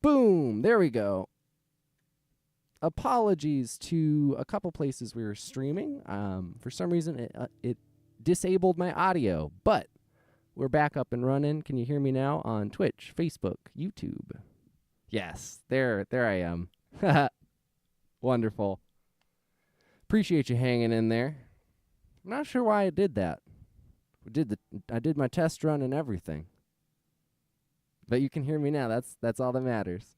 Boom. There we go. Apologies to a couple places we were streaming. For some reason, it disabled my audio, but we're back up and running. Can you hear me now on Twitch, Facebook, YouTube? Yes, there I am. Wonderful. Appreciate you hanging in there. I'm not sure why I did that. I did my test run and everything. But you can hear me now. That's all that matters.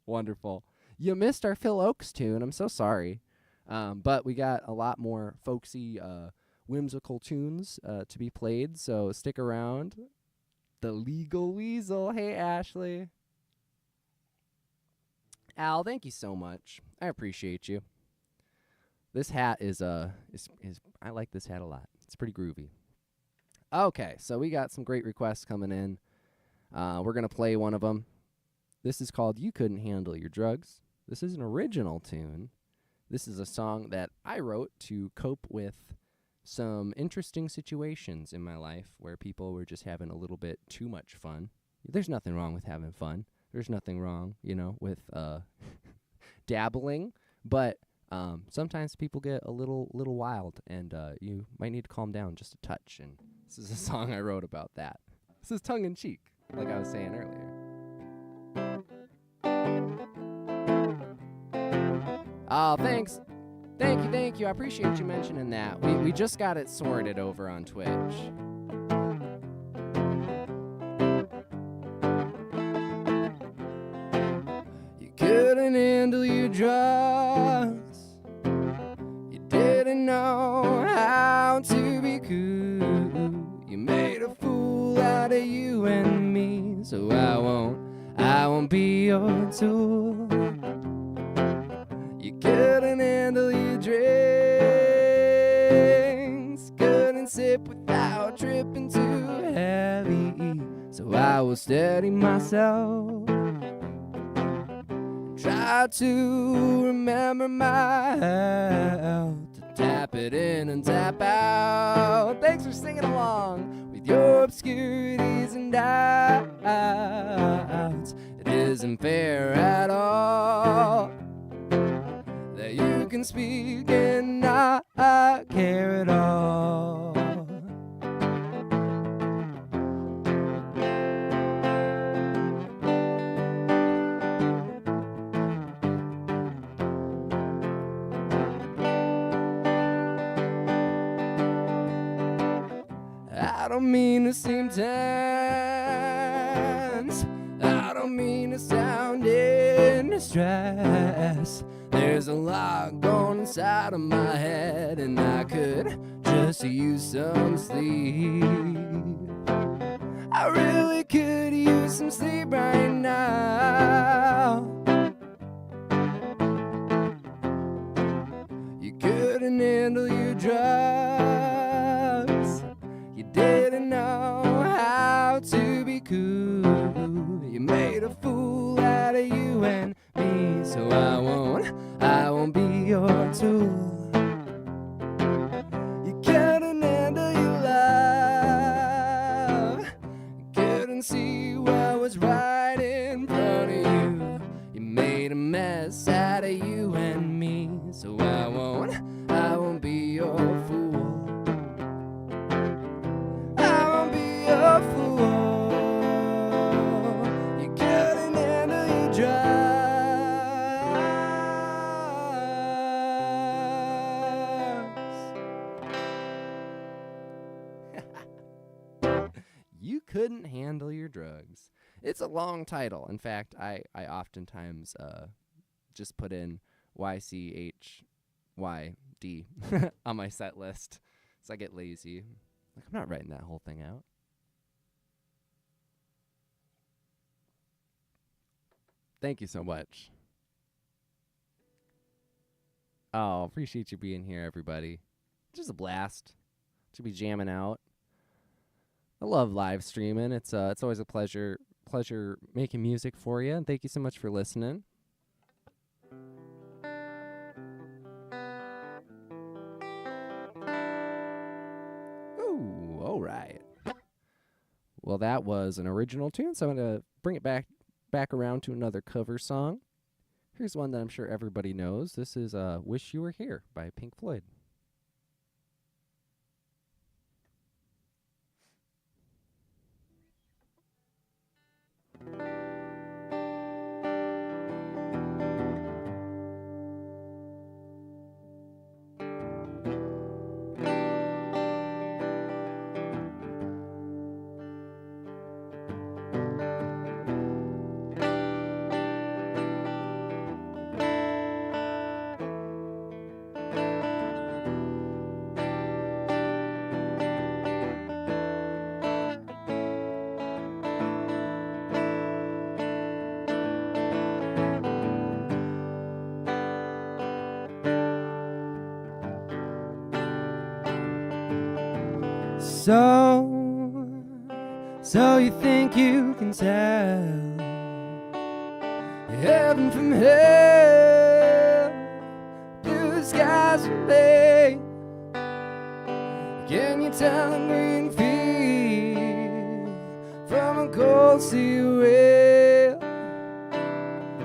Wonderful. You missed our Phil Oakes tune. I'm so sorry. But we got a lot more folksy, whimsical tunes to be played, so stick around. The Legal Weasel. Hey, Ashley. Al, thank you so much. I appreciate you. This hat is I like this hat a lot. It's pretty groovy. Okay, so we got some great requests coming in. We're going to play one of them. This is called You Couldn't Handle Your Drugs. This is an original tune. This is a song that I wrote to cope with some interesting situations in my life where people were just having a little bit too much fun. There's nothing wrong with having fun. There's nothing wrong, with dabbling, but sometimes people get a little wild, and you might need to calm down just a touch. And this is a song I wrote about that. This is tongue in cheek, like I was saying earlier. Oh, thanks. Thank you. I appreciate you mentioning that. We just got it sorted over on Twitch. You couldn't handle your drugs. You didn't know how to be cool. You made a fool out of you and me, so I won't be your tool. You couldn't handle your drinks, couldn't sip without tripping too heavy, so I will steady myself, try to remember my health, to tap it in and tap out. Thanks for singing along with your obscurities and doubts. It isn't fair at all that you can speak and not care at all. I don't mean to seem tense, I don't mean to sound in distress. There's a lot going inside of my head, and I could just use some sleep. I really could use some sleep right now. You couldn't handle your drugs. You didn't know how to be cool. You made a fool out of you and me, so I won't be your tool. You couldn't handle your love. You couldn't see what was right in front of you. You made a mess out of you and me, so I won't be your fool. I won't be your fool. You couldn't handle your drugs. You couldn't handle your drugs. It's a long title. In fact, I oftentimes just put in YCHYD on my set list, so I get lazy. Like, I'm not writing that whole thing out. Thank you so much. Oh, appreciate you being here, everybody. Just a blast to be jamming out. I love live streaming. It's always a pleasure making music for you, and thank you so much for listening. Ooh, all right. Well, that was an original tune, so I'm going to bring it back back around to another cover song. Here's one that I'm sure everybody knows. This is Wish You Were Here by Pink Floyd. So you think you can tell heaven from hell, blue skies from pain? Can you tell a green field from a cold sea whale?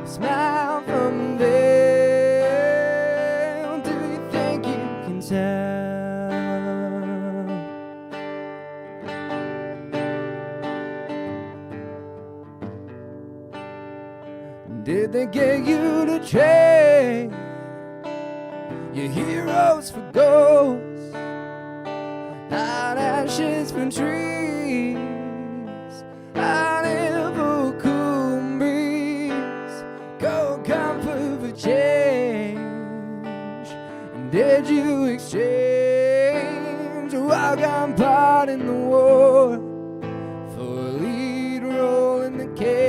Smile from the veil. Do you think you can tell? Did they get you to trade your heroes for ghosts, hot ashes for trees, hot air for cool breeze, cold comfort for change? And did you exchange a walk-on part in the war for a lead role in the cage?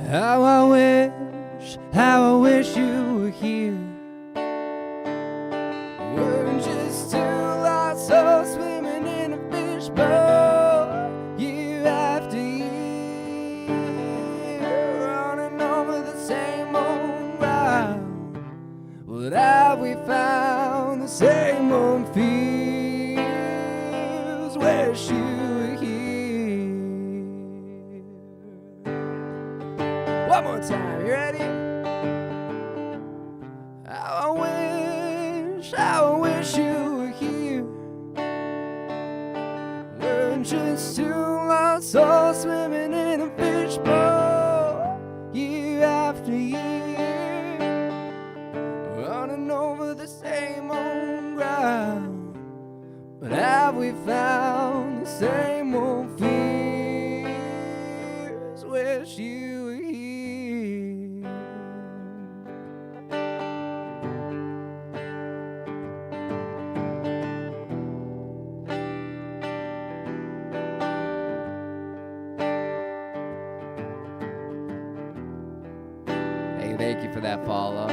How I wish you were here. We're just two lost souls swimming in a fishbowl, year after year, running over the same old ground. What have we found? The same old fears. Wish you were here. One more time, you ready? How I wish you were here. We're just two lost souls swimming in a fishbowl, year after year, running over the same old ground. But have we found the same old fears? Wish you were here. Hey, thank you for that follow.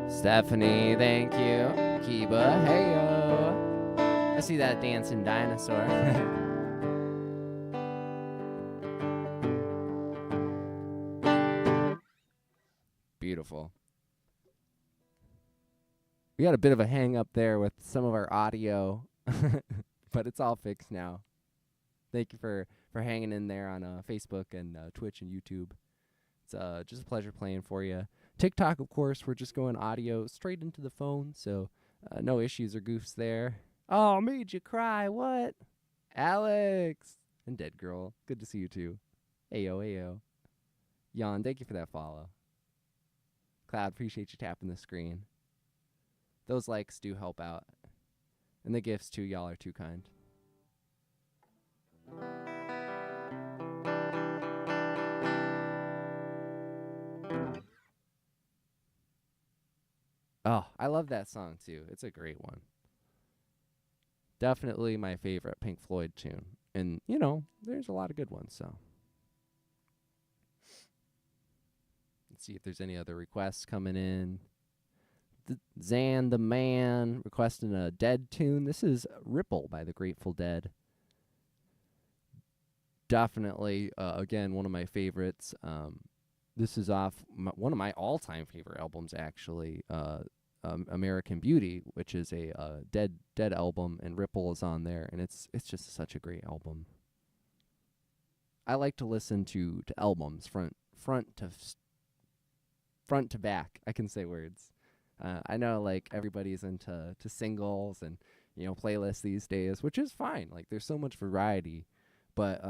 Stephanie, thank you. Kiba, hey-yo. I see that dancing dinosaur. Beautiful. We got a bit of a hang up there with some of our audio, but it's all fixed now. Thank you for hanging in there on Facebook and Twitch and YouTube. It's just a pleasure playing for you. TikTok, of course, we're just going audio straight into the phone, so no issues or goofs there. Oh, made you cry, what? Alex! And Dead Girl, good to see you too. Ayo, ayo. Jan, thank you for that follow. Cloud, appreciate you tapping the screen. Those likes do help out. And the gifts, too. Y'all are too kind. Oh, I love that song, too. It's a great one. Definitely my favorite Pink Floyd tune. And, you know, there's a lot of good ones, so. Let's see if there's any other requests coming in. Zan the Man requesting a Dead tune. This is Ripple by the Grateful Dead. Definitely, again, one of my favorites. This is off one of my all-time favorite albums, actually, American Beauty, which is a Dead album, and Ripple is on there, and it's just such a great album. I like to listen to albums front to back. I can say words. I know, like, everybody's into singles and, you know, playlists these days, which is fine. Like, there's so much variety, but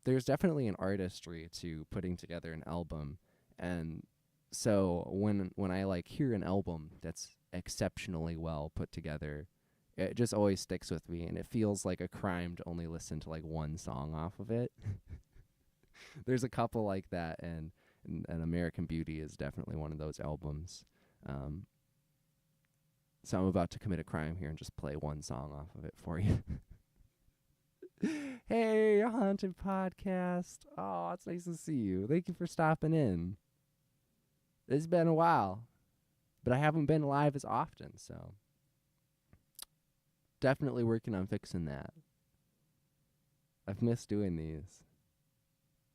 there's definitely an artistry to putting together an album. And so when I, like, hear an album that's exceptionally well put together, it just always sticks with me, and it feels like a crime to only listen to, like, one song off of it. There's a couple like that, and American Beauty is definitely one of those albums. So I'm about to commit a crime here and just play one song off of it for you. Hey, Haunted Podcast. Oh, it's nice to see you. Thank you for stopping in. It's been a while, but I haven't been live as often, so definitely working on fixing that. I've missed doing these.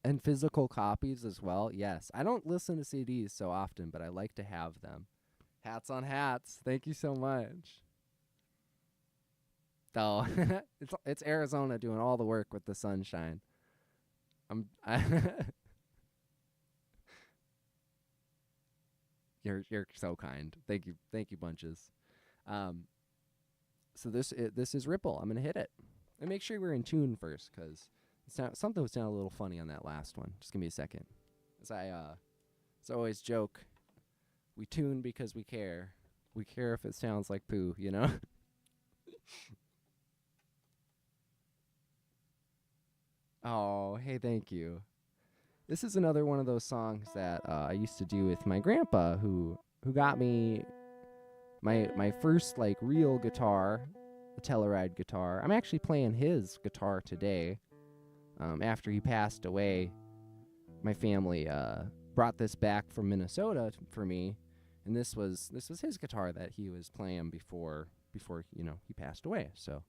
And physical copies as well, yes. I don't listen to CDs so often, but I like to have them. Hats on hats. Thank you so much. Oh, it's Arizona doing all the work with the sunshine. You're so kind. Thank you, bunches. So this is Ripple. I'm gonna hit it, and make sure we're in tune first, because something was sounding a little funny on that last one. Just give me a second. As I always joke, we tune because we care. We care if it sounds like poo, you know? Oh, hey, thank you. This is another one of those songs that I used to do with my grandpa, who got me my first, like, real guitar, a Telluride guitar. I'm actually playing his guitar today. After he passed away, my family brought this back from Minnesota for me, and this was his guitar that he was playing before he passed away. So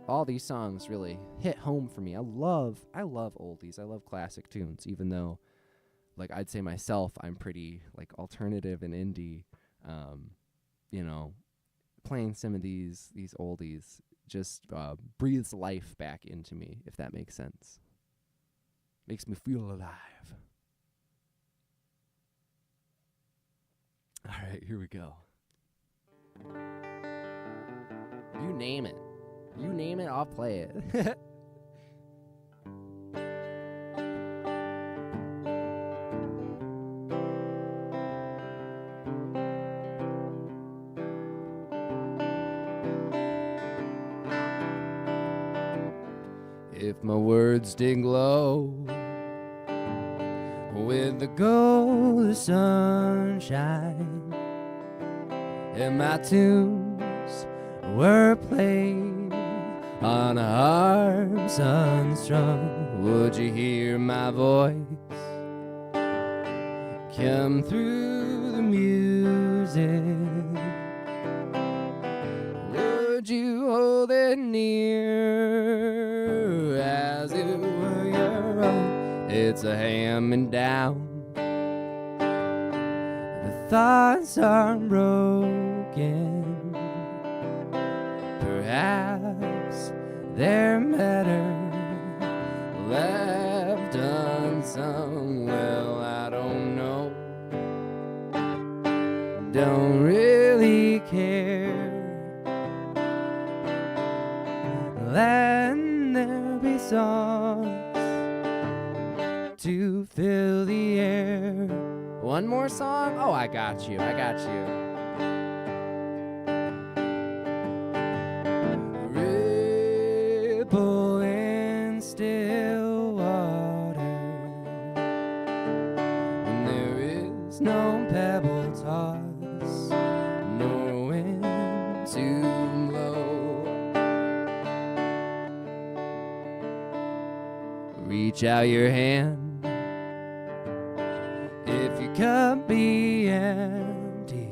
all these songs really hit home for me. I love oldies. I love classic tunes, even though, like, I'd say myself, I'm pretty, like, alternative and indie. Playing some of these oldies just breathes life back into me, if that makes sense. Makes me feel alive. All right, here we go. You name it. I'll play it. If my words did glow with the gold of sunshine, and my tunes were played on a harp unstrung, would you hear my voice come through the music? Would you hold it near as it were your own? It's a hand-me-down. The thoughts are broken. Perhaps they're better left unsung. Well, I don't know. Don't really care. Let there be songs to fill the air. One more song? Oh, I got you. I got you. Ripple in still water when there is no pebble toss, nor wind to blow. Reach out your hand if your cup be empty.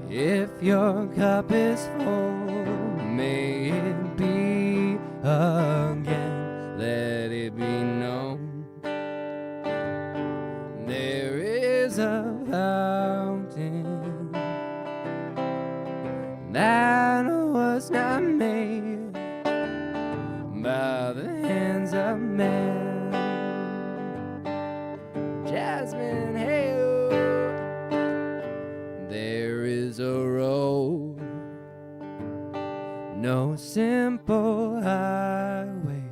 If your cup is full, may it be again. Let it be known there is a fountain that was not made by the hands of man. Jasmine, hey, there is a road, no simple highway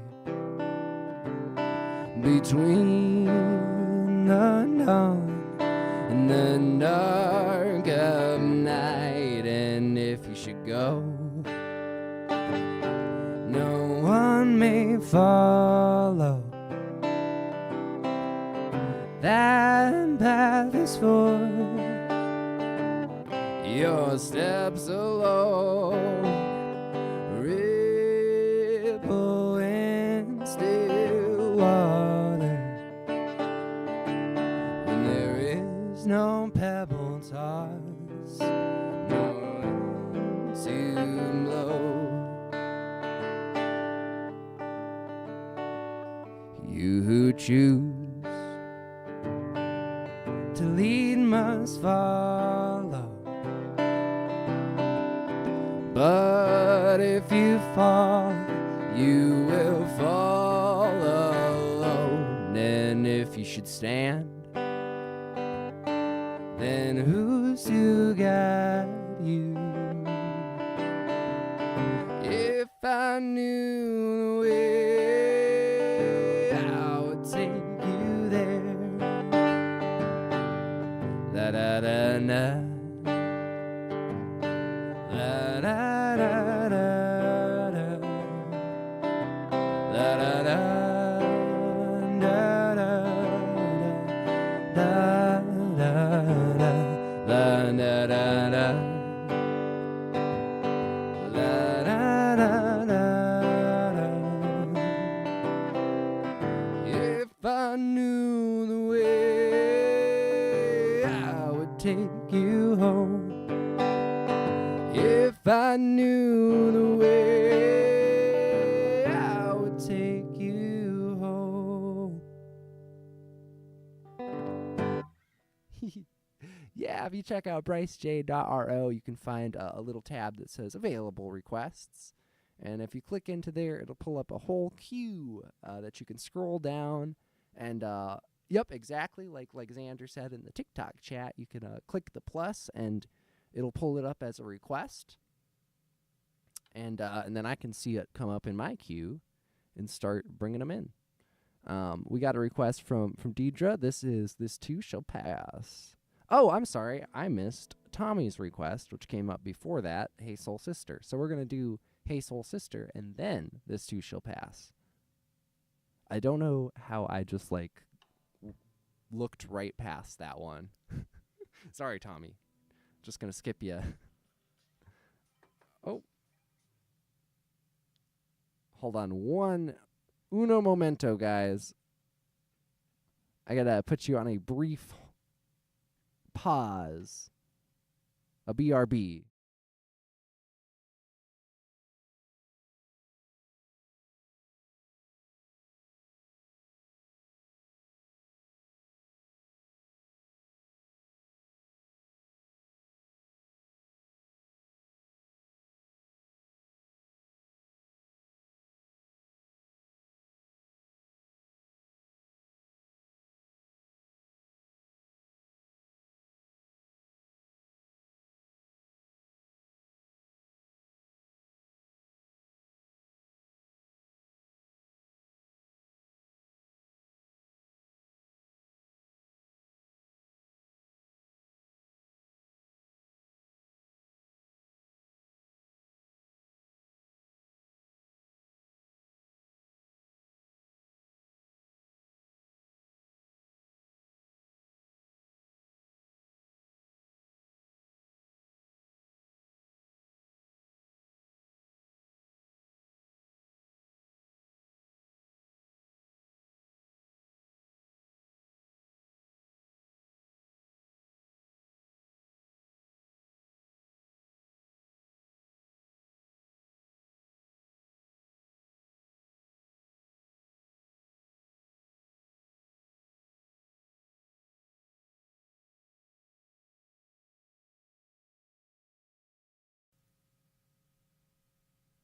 between the dawn and the dark of night. And if you should go, no one may follow. That path is for your steps alone. Ripple in still water when there is no pebble toss, no wind to blow. You who choose to lead must follow, but if you fall, you will fall alone. And if you should stand, then who's to guide you? If I knew the way, I would take you there. La da da da, la da da da da, la da da da da da da da, la da da da, la da da da da. If I knew the way, I would take you home. If I knew the way, I would take you home. Yeah, if you check out brycej.ro, you can find a little tab that says available requests. And if you click into there, it'll pull up a whole queue that you can scroll down. And yep, exactly like Xander said in the TikTok chat, you can click the plus and it'll pull it up as a request. And then I can see it come up in my queue and start bringing them in. We got a request from Deidre. This too shall pass. Oh, I'm sorry. I missed Tommy's request, which came up before that, Hey Soul Sister. So we're going to do Hey Soul Sister and then This Too Shall Pass. I don't know how I just looked right past that one. Sorry, Tommy. Just going to skip you. Oh. Hold on uno momento, guys. I got to put you on a brief pause. A BRB.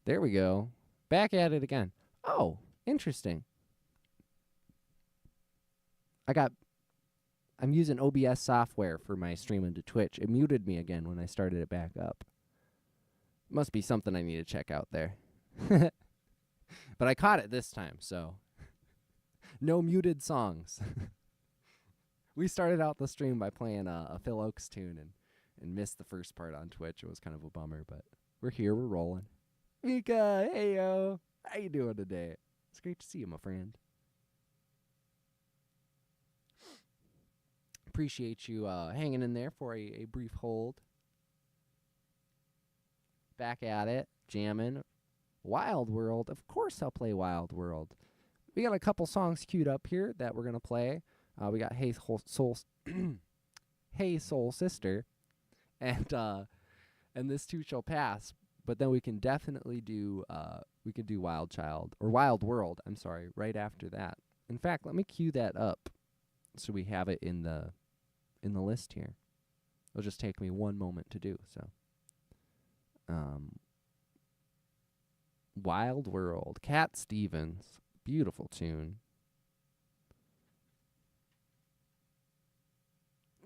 There we go. Back at it again. Oh, interesting. I'm using OBS software for my streaming to Twitch. It muted me again when I started it back up. Must be something I need to check out there. But I caught it this time, so no muted songs. We started out the stream by playing a Phil Oakes tune and missed the first part on Twitch. It was kind of a bummer, but we're here. We're rolling. Mika, hey, yo. How you doing today? It's great to see you, my friend. Appreciate you hanging in there for a brief hold. Back at it, jamming. Wild World. Of course I'll play Wild World. We got a couple songs queued up here that we're going to play. We got Hey Soul Hey Soul Sister and This Too Shall Pass. But then we can definitely do Wild Child or Wild World, I'm sorry, right after that. In fact, let me cue that up so we have it in the list here. It'll just take me one moment to do so. Wild World, Cat Stevens, beautiful tune.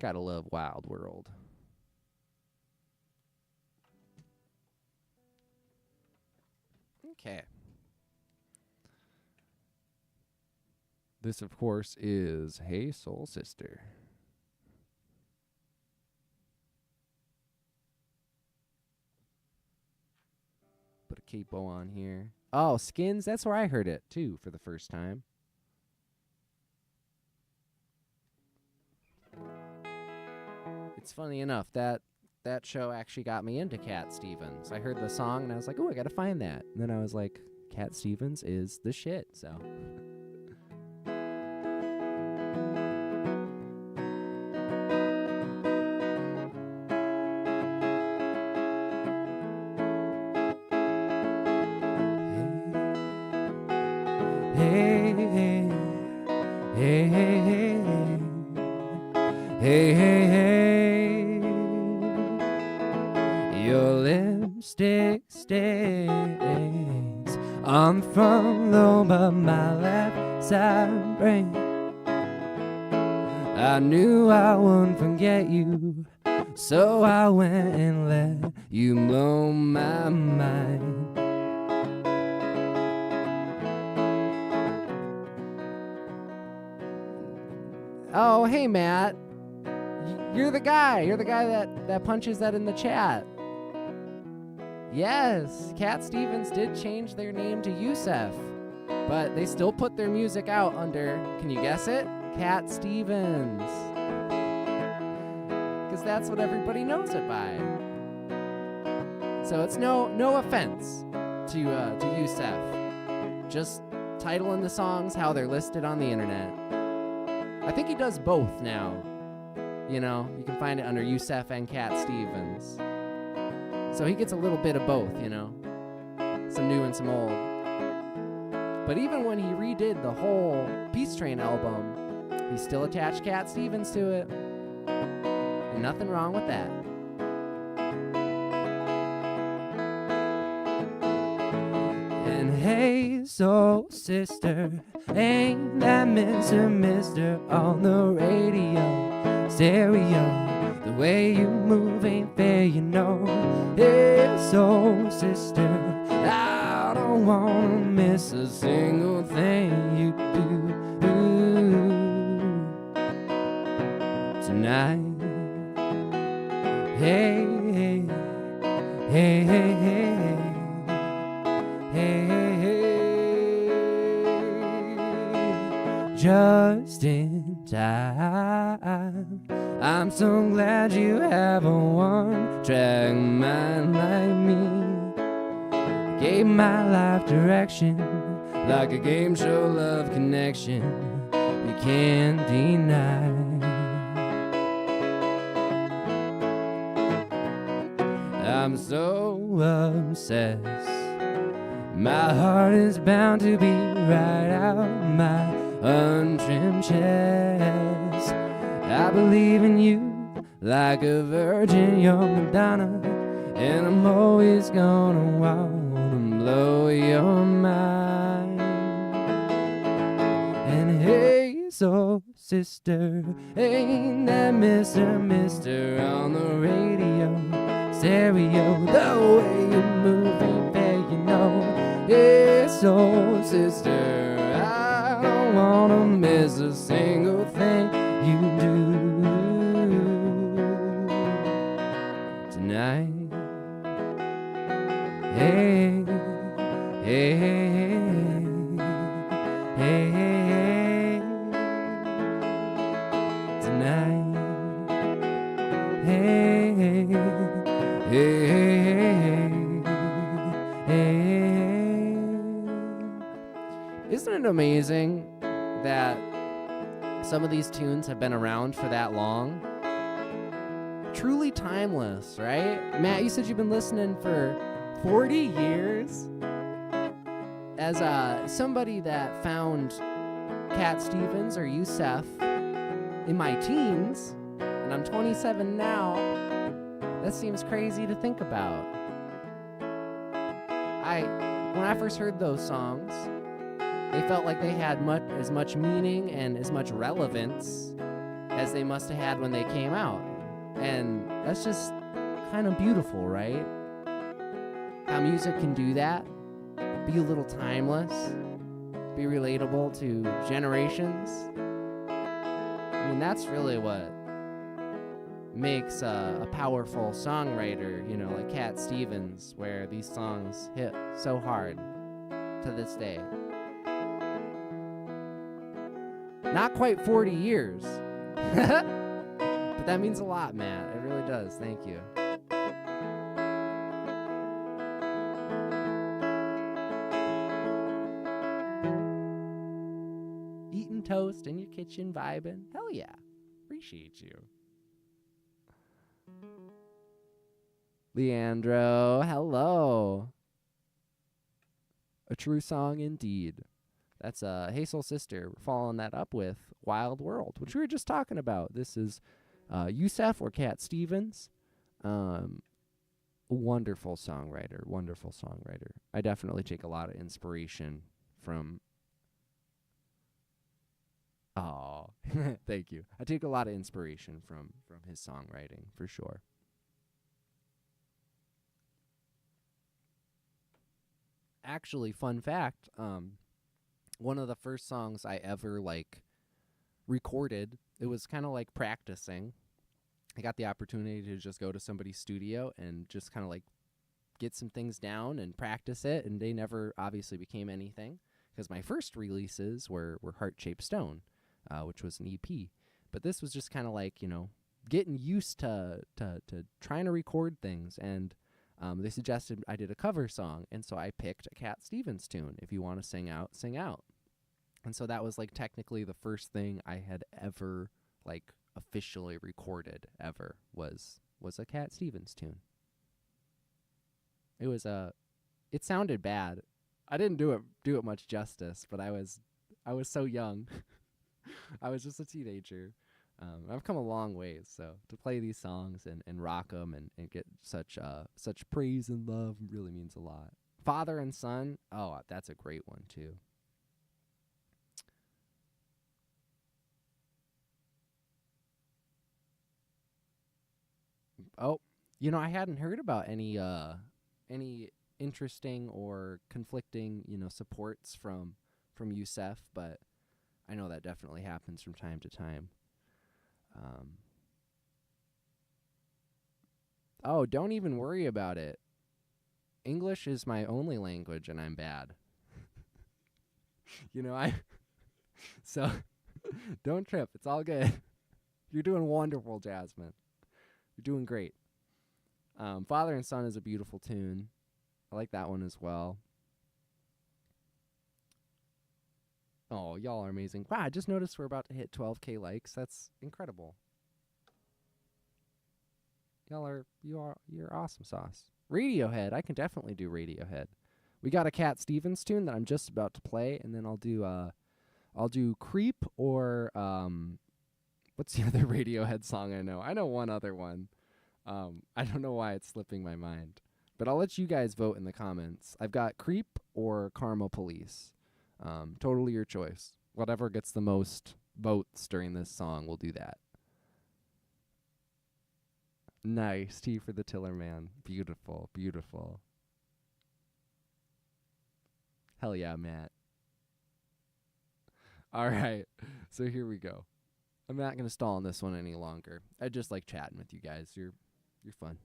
Gotta love Wild World. Okay. This, of course, is Hey Soul Sister. Put a capo on here. Oh, Skins, that's where I heard it, too, for the first time. It's funny enough, that show actually got me into Cat Stevens. I heard the song, and I was like, oh, I gotta find that. And then I was like, Cat Stevens is the shit, so... Hey, hey, hey, hey, hey, hey, hey, your lipstick stains on the front lobe of my left side brain. I knew I wouldn't forget you, so I went and let you blow my mind. Oh, hey, Matt. You're the guy that punches that in the chat. Yes, Cat Stevens did change their name to Yusef, but they still put their music out under, can you guess it? Cat Stevens. Because that's what everybody knows it by. So it's no offense to Yusef. Just titling the songs how they're listed on the internet. I think he does both now. You know, you can find it under Yusef and Cat Stevens. So he gets a little bit of both, you know. Some new and some old. But even when he redid the whole Peace Train album, he still attached Cat Stevens to it. And nothing wrong with that. And hey, soul sister, ain't that Mr. on the radio, stereo, the way you move ain't fair, you know. Hey, soul sister, I don't wanna miss a single thing you do tonight. Hey, hey, hey, hey, hey. Hey, hey, hey, just in time. I'm so glad you have a one-track mind like me. Gave my life direction, like a game show love connection you can't deny. I'm so obsessed. My heart is bound to be right out my untrimmed chest. I believe in you like a virgin, you're Madonna, and I'm always gonna wanna blow your mind. And hey, soul sister, ain't that Mr. on the radio, stereo, the way you move ain't fair, you know. Hey, soul sister, I don't wanna miss a single thing you do tonight. Hey, hey, hey, hey, hey, tonight. Hey, hey, hey, hey. Isn't it amazing that some of these tunes have been around for that long? Truly timeless, right? Matt, you said you've been listening for 40 years? As somebody that found Cat Stevens or Youssef in my teens, and I'm 27 now, that seems crazy to think about. When I first heard those songs, they felt like they had as much meaning and as much relevance as they must have had when they came out. And that's just kind of beautiful, right? How music can do that. Be a little timeless. Be relatable to generations. I mean, that's really what makes a powerful songwriter, you know, like Cat Stevens, where these songs hit so hard to this day. Not quite 40 years. But that means a lot, Matt. It really does. Thank you. Eating toast in your kitchen, vibing. Hell yeah. Appreciate you. Leandro, hello. A true song indeed. That's Hazel's sister. We're following that up with Wild World, which we were just talking about. This is Youssef or Cat Stevens. Wonderful songwriter. Wonderful songwriter. I definitely take a lot of inspiration from... Oh, thank you. I take a lot of inspiration from his songwriting, for sure. Actually, fun fact, one of the first songs I ever, recorded, it was kind of like practicing. I got the opportunity to just go to somebody's studio and just kind of, get some things down and practice it, and they never obviously became anything, because my first releases were Heart-Shaped Stone, which was an EP. But this was just kind of getting used to trying to record things, and they suggested I did a cover song, and so I picked a Cat Stevens tune. If you want to sing out, sing out. And so that was technically the first thing I had ever officially recorded ever was a Cat Stevens tune. It was it sounded bad. I didn't do it much justice, but I was so young. I was just a teenager. I've come a long ways, so to play these songs and rock them and get such praise and love really means a lot. Father and Son, oh, that's a great one too. Oh, I hadn't heard about any interesting or conflicting, supports from Youssef, but I know that definitely happens from time to time. Oh, don't even worry about it. English is my only language, and I'm bad. So don't trip. It's all good. You're doing wonderful, Jasmine. You're doing great. Father and Son is a beautiful tune. I like that one as well. Oh, y'all are amazing. Wow, I just noticed we're about to hit 12K likes. That's incredible. You're awesome sauce. Radiohead, I can definitely do Radiohead. We got a Cat Stevens tune that I'm just about to play, and then I'll do Creep or what's the other Radiohead song I know? I know one other one. I don't know why it's slipping my mind. But I'll let you guys vote in the comments. I've got Creep or Karma Police. Totally your choice. Whatever gets the most votes during this song, we'll do that. Nice. T for the Tiller Man. Beautiful. Beautiful. Hell yeah, Matt. All right. So here we go. I'm not going to stall on this one any longer. I just like chatting with you guys. You're fun.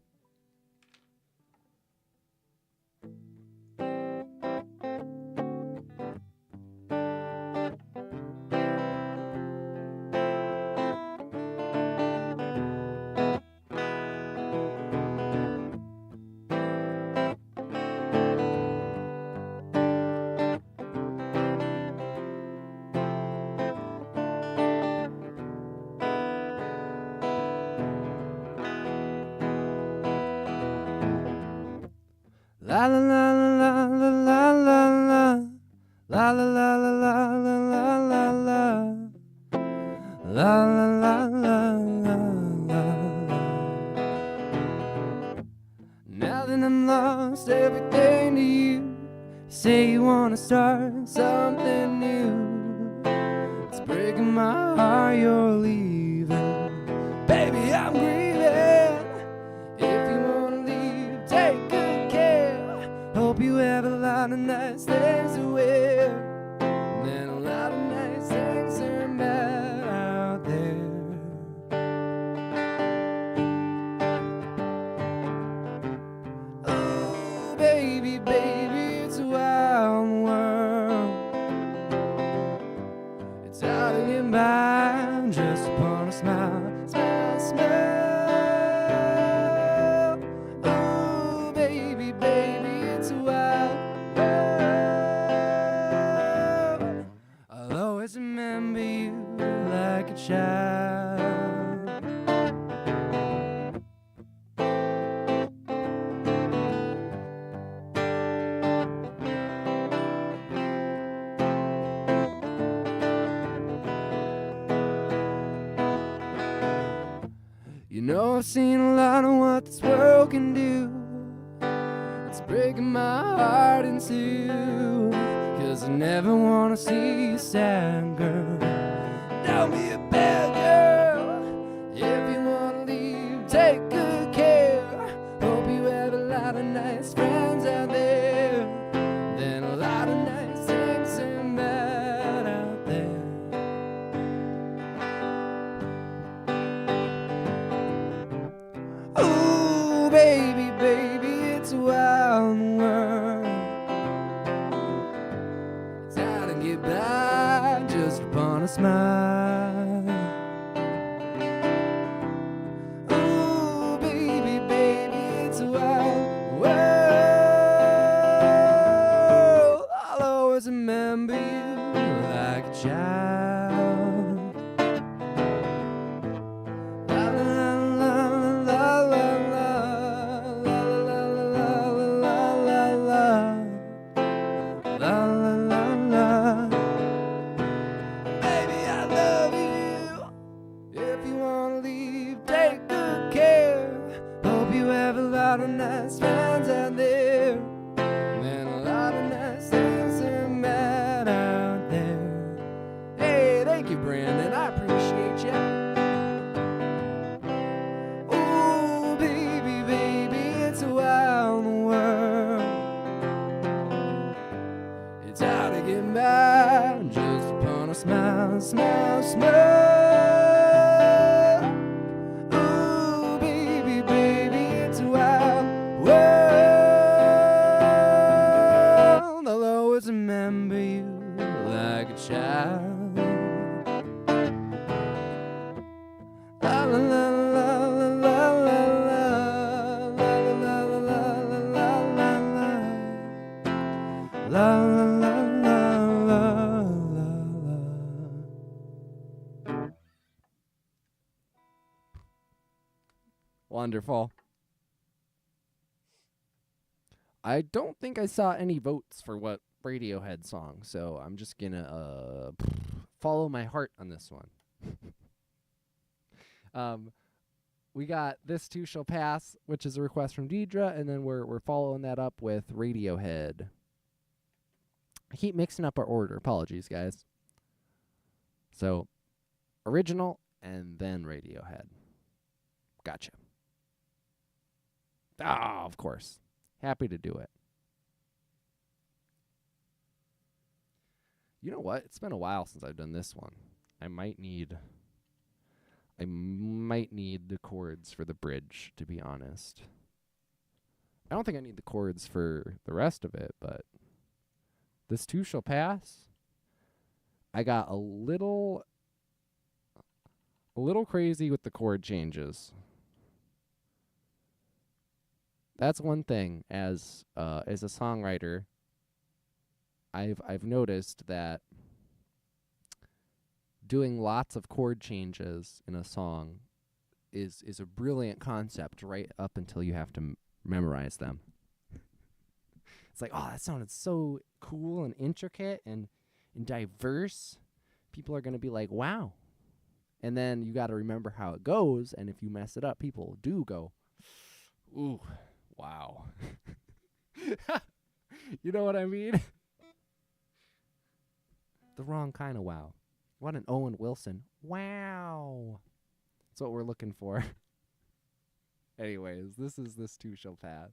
La la la la la la la la la la la la la la la la la la la. Now that I'm lost everything to you, say you wanna start something new. It's breaking my heart you're leaving, baby. I'm grieving. If you wanna leave, take good care. Hope you have a lot of nice things to wear, and a lot of nice things are met out there. Oh, baby, baby, it's a wild world. It's hard to get by just upon a smile, smile, smile. Oh, baby, baby, it's a wild world. I'll always remember you like a child. You know I've seen a lot of what this world can do. It's breaking my heart in two, 'cause I never wanna see you sad, girl. Don't be a bad girl. If you wanna leave, take good care. Hope you have a lot of nice friends out there, then a lot of nice things are met out there. Oh, baby, baby, it's a wild world. It's how to get by just upon a smile. Oh, baby, baby, it's a wild world. I'll always remember you like a child. La la la la la la la la la la la la la la. Baby, I love you. If you wanna leave, take good care. Hope you have a lot of nice friends out there, and a lot of nice things are met out there. Hey, thank you, Brandon. I appreciate you. Oh, baby, baby, it's a wild world. It's how to get by just upon a smile, smile, smile. Oh, baby, baby, it's a wild world. I'll always remember you like a child. La la la la la la la la la la la la la la la la. Wonderful. I don't think I saw any votes for what Radiohead song, so I'm just gonna follow my heart on this one. we got This Too Shall Pass, which is a request from Deidre, and then we're following that up with Radiohead. I keep mixing up our order. Apologies, guys. So, original and then Radiohead. Gotcha. Ah, of course. Happy to do it. You know what? It's been a while since I've done this one. I might need the chords for the bridge, to be honest. I don't think I need the chords for the rest of it, but This Too Shall Pass. I got a little crazy with the chord changes. That's one thing as a songwriter. I've noticed that doing lots of chord changes in a song is a brilliant concept right up until you have to memorize them. It's like, oh, that sounded so cool and intricate and diverse. People are going to be like, wow. And then you got to remember how it goes, and if you mess it up, people do go, ooh, wow. You know what I mean? The wrong kind of wow. What an Owen Wilson. Wow. That's what we're looking for. Anyways, This Too Shall Pass.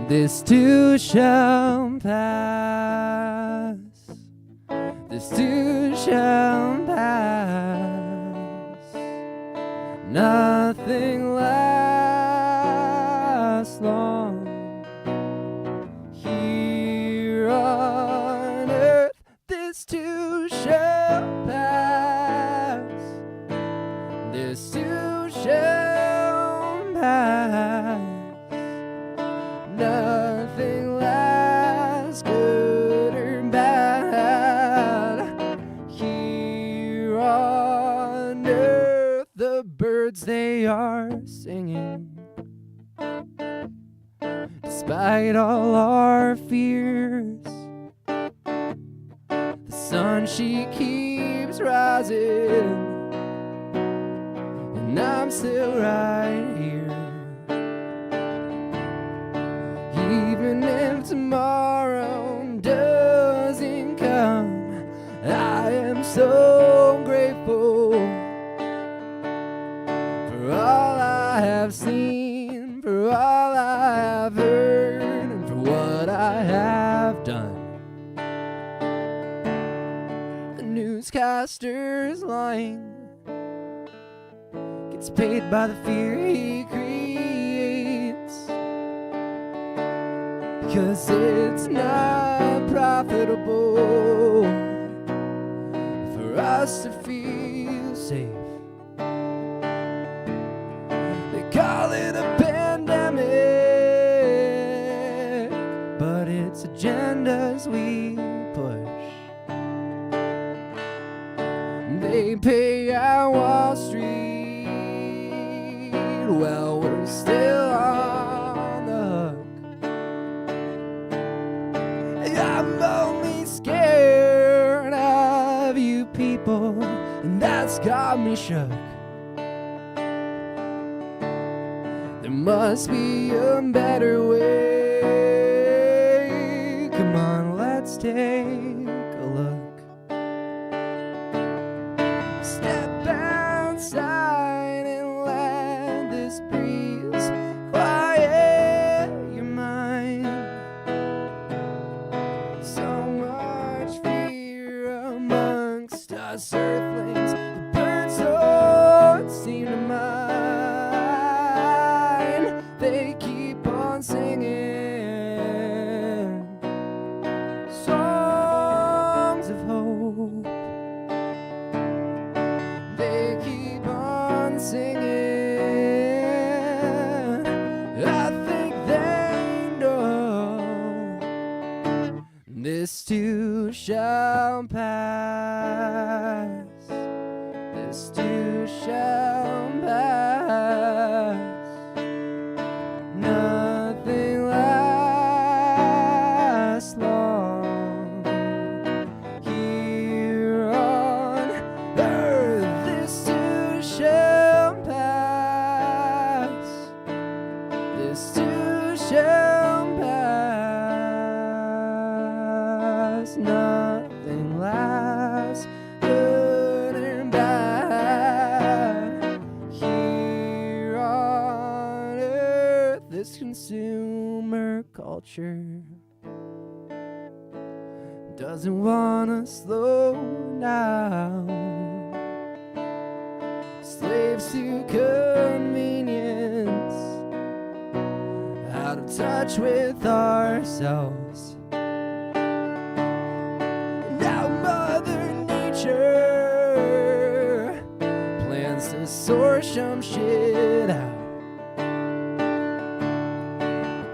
This too shall pass. This too shall pass. Nothing lasts long here on earth. This too shall pass. This too shall pass. Nothing lasts, good or bad. Here on earth, the birds they are singing. Despite all our fears, the sun she keeps rising, and I'm still right here. Even if tomorrow doesn't come, I am so grateful for all I have seen, for all I have heard, and for what I have done. The newscaster's lying, gets paid by the fear he creates. 'Cause it's not profitable for us to feel safe. They call it a pandemic, but it's agendas we push. They pay our Wall Street, well, we're still on the hook. I'm only scared of you people, and that's got me shook. There must be a better way. Come on, let's take a look. Step outside and let this breeze quiet your mind. Us earthlings, the birds don't seem to mind. They keep on singing songs of hope. They keep on singing. I think they know this too shall shall pass. This too shall pass. Nothing lasts long here on earth. This too shall pass. This too shall pass. Nothing lasts good and bad here on earth. This consumer culture doesn't wanna slow down. Slaves to convenience, out of touch with ourselves. Now Mother Nature plans to sort some shit out.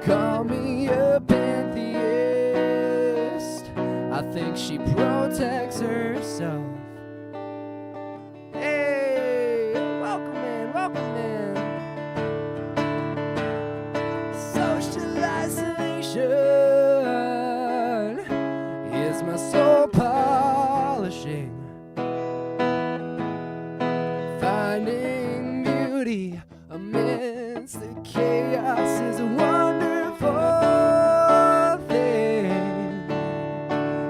Call me a pantheist, I think she protects herself. Hey, welcome in, welcome in. Social isolation is my soul polishing. Finding beauty amidst the chaos is a wonderful thing.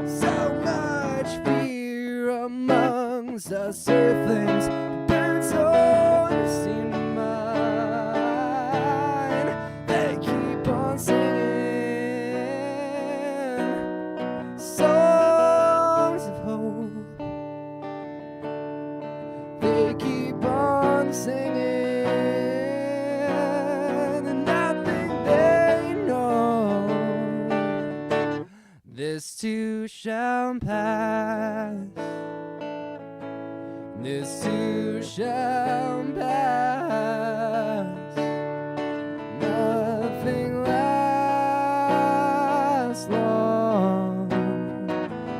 So much fear amongst us earthlings. Birds don't seem to mind. They keep on singing songs of hope. They keep on singing, and I think they know this too shall pass. This too shall pass. Nothing lasts long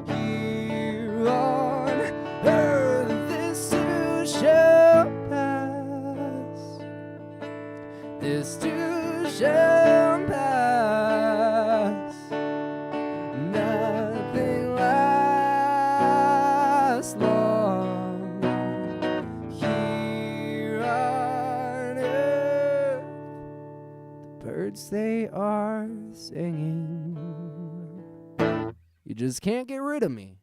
here on earth. This too shall pass. This too shall pass. Nothing lasts long here on earth. The birds, they are singing. You just can't get rid of me.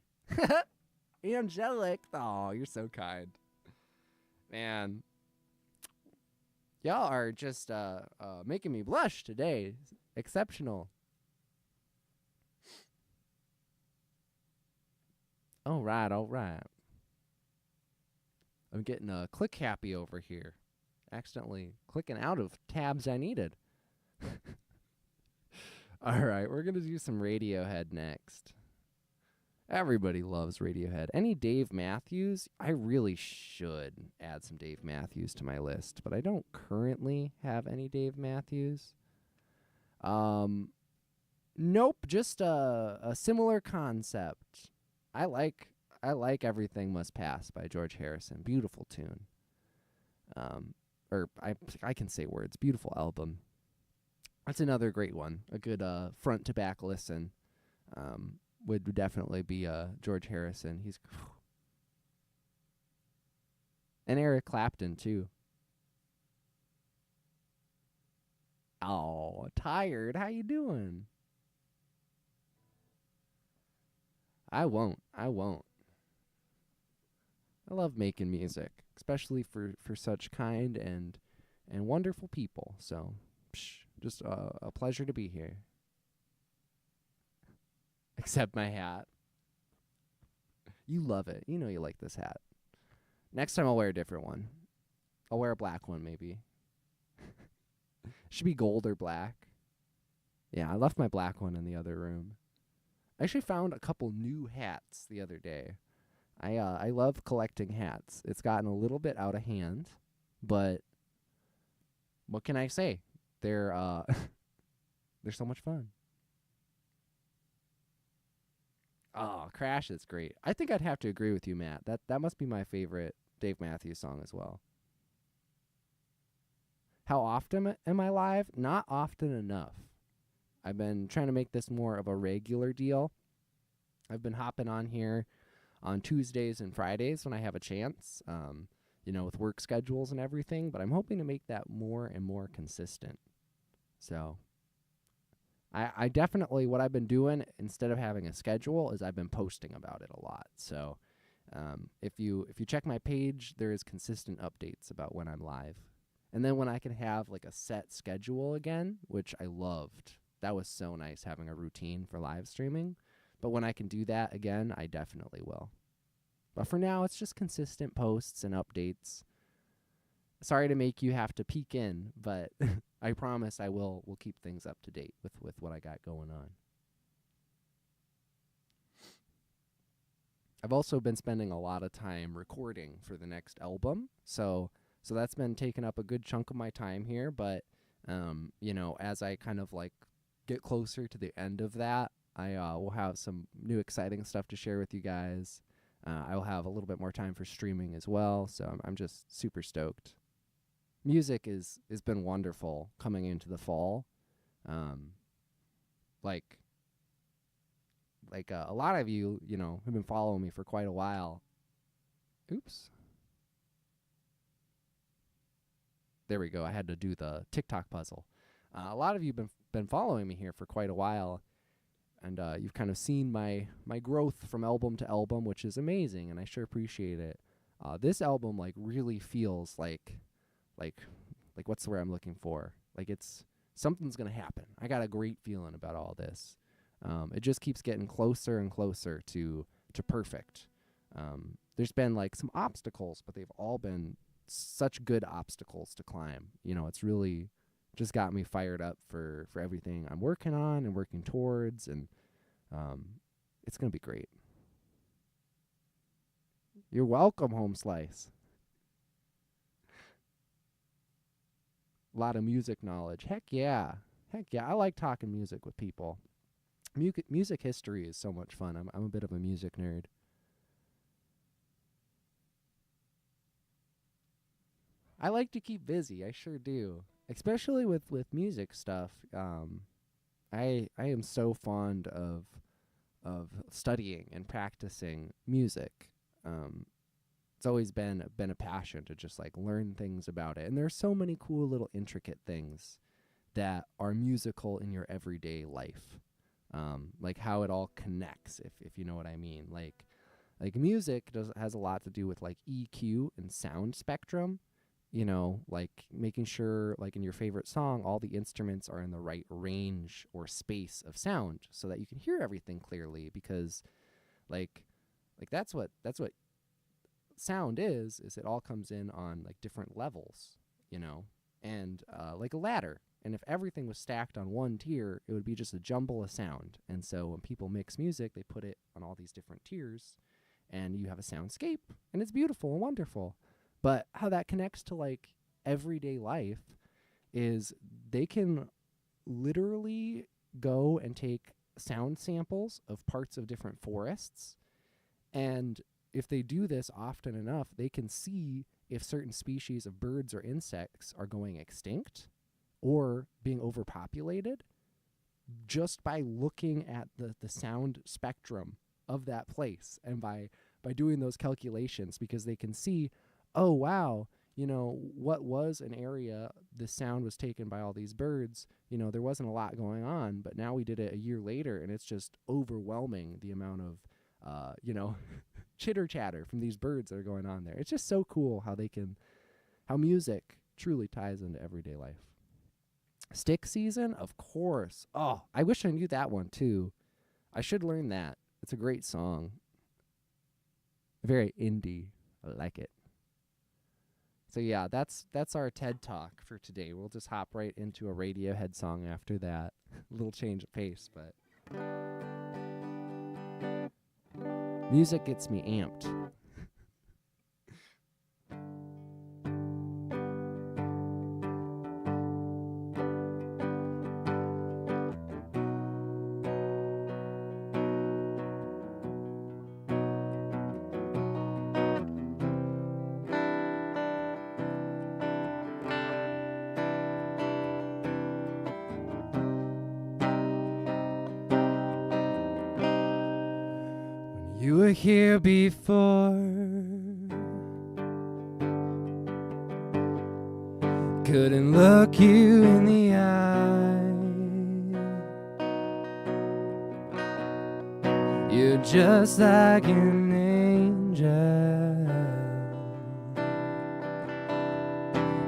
Angelic. Oh, you're so kind. Man. Y'all are just making me blush today. Exceptional. All right, all right. I'm getting click happy over here. Accidentally clicking out of tabs I needed. All right, we're going to do some Radiohead next. Everybody loves Radiohead. Any Dave Matthews? I really should add some Dave Matthews to my list, but I don't currently have any Dave Matthews. Nope, just a similar concept. I like Everything Must Pass by George Harrison. Beautiful tune. Or I can say words. Beautiful album. That's another great one. A good front to back listen. Would definitely be George Harrison. He's and Eric Clapton too. Oh, tired. How you doing? I won't. I love making music, especially for such kind and wonderful people. So, just a pleasure to be here. Except my hat. You love it. You know you like this hat. Next time I'll wear a different one. I'll wear a black one maybe. Should be gold or black. Yeah, I left my black one in the other room. I actually found a couple new hats the other day. I love collecting hats. It's gotten a little bit out of hand, but what can I say? They're so much fun. Oh, Crash is great. I think I'd have to agree with you, Matt. That must be my favorite Dave Matthews song as well. How often am I live? Not often enough. I've been trying to make this more of a regular deal. I've been hopping on here on Tuesdays and Fridays when I have a chance, with work schedules and everything, but I'm hoping to make that more and more consistent. So I definitely, what I've been doing instead of having a schedule is I've been posting about it a lot. So if you check my page, there is consistent updates about when I'm live. And then when I can have like a set schedule again, which I loved, that was so nice having a routine for live streaming. But when I can do that again, I definitely will. But for now, it's just consistent posts and updates. Sorry to make you have to peek in, but I promise I will keep things up to date with what I got going on. I've also been spending a lot of time recording for the next album. So that's been taking up a good chunk of my time here, but as I kind of like get closer to the end of that, I will have some new exciting stuff to share with you guys. I will have a little bit more time for streaming as well, so I'm just super stoked. Music has been wonderful coming into the fall. Like a lot of you, have been following me for quite a while. Oops. There we go. I had to do the TikTok puzzle. A lot of you have been following me here for quite a while, and you've kind of seen my growth from album to album, which is amazing, and I sure appreciate it. This album like really feels like what's the word I'm looking for? Like it's something's gonna happen. I got a great feeling about all this. It just keeps getting closer and closer to perfect. There's been like some obstacles, but they've all been such good obstacles to climb. It's really just got me fired up for everything I'm working on and working towards, and it's going to be great. You're welcome, Home Slice. A lot of music knowledge. Heck yeah. I like talking music with people. Music history is so much fun. I'm a bit of a music nerd. I like to keep busy. I sure do. Especially with music stuff. I am so fond of studying and practicing music. It's always been a passion to just like learn things about it. And there's so many cool little intricate things that are musical in your everyday life. Like how it all connects, if you know what I mean. Like music has a lot to do with like EQ and sound spectrum. Like making sure like in your favorite song, all the instruments are in the right range or space of sound so that you can hear everything clearly, because like that's what sound is it all comes in on like different levels, and like a ladder. And if everything was stacked on one tier, it would be just a jumble of sound. And so when people mix music, they put it on all these different tiers, and you have a soundscape, and it's beautiful and wonderful. But how that connects to like everyday life is they can literally go and take sound samples of parts of different forests. And if they do this often enough, they can see if certain species of birds or insects are going extinct or being overpopulated just by looking at the sound spectrum of that place, and by doing those calculations, because they can see, oh, wow, what was an area, the sound was taken by all these birds, there wasn't a lot going on, but now we did it a year later, and it's just overwhelming the amount of, chitter chatter from these birds that are going on there. It's just so cool how music truly ties into everyday life. Stick Season, of course. Oh, I wish I knew that one too. I should learn that. It's a great song. Very indie. I like it. So yeah, that's our TED Talk for today. We'll just hop right into a Radiohead song after that. A little change of pace, but music gets me amped. were here before. Couldn't look you in the eye. You're just like an angel.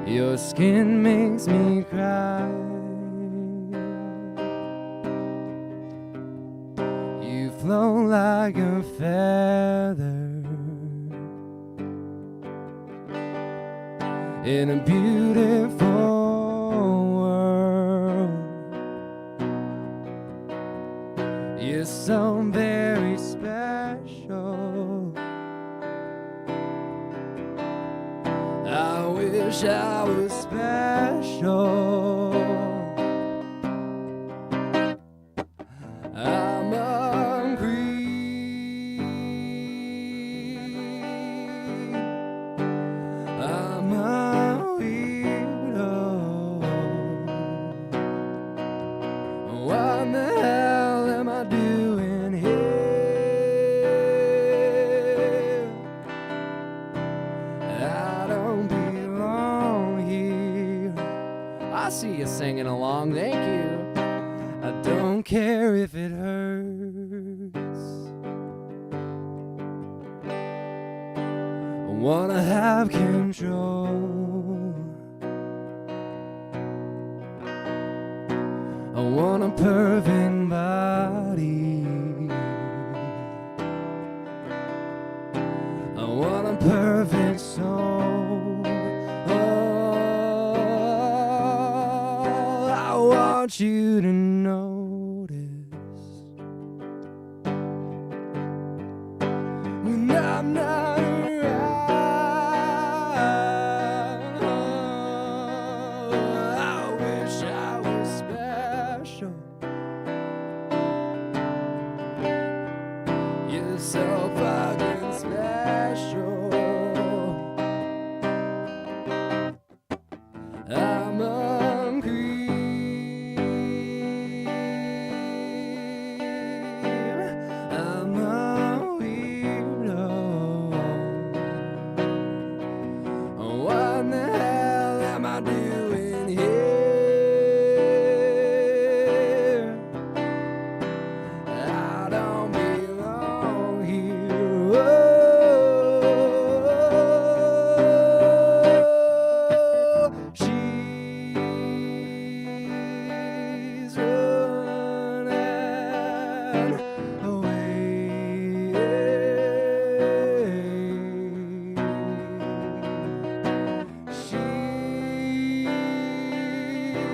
Your skin makes me cry. You float like a feather in a beautiful world. You're so very special. I wish I was special. I'm hungry. I'm a weirdo. What the hell am I doing here? I don't belong here. I see you singing along, thank you. I don't care if it hurts. I wanna have control. I want a perfect body. I want a perfect soul. Oh, I want you to notice when I'm not around. I wish I was special. You're so fucking special. I'm hungry. I'm a weirdo. What the hell am I doing here? I don't belong here. Oh, she's running away.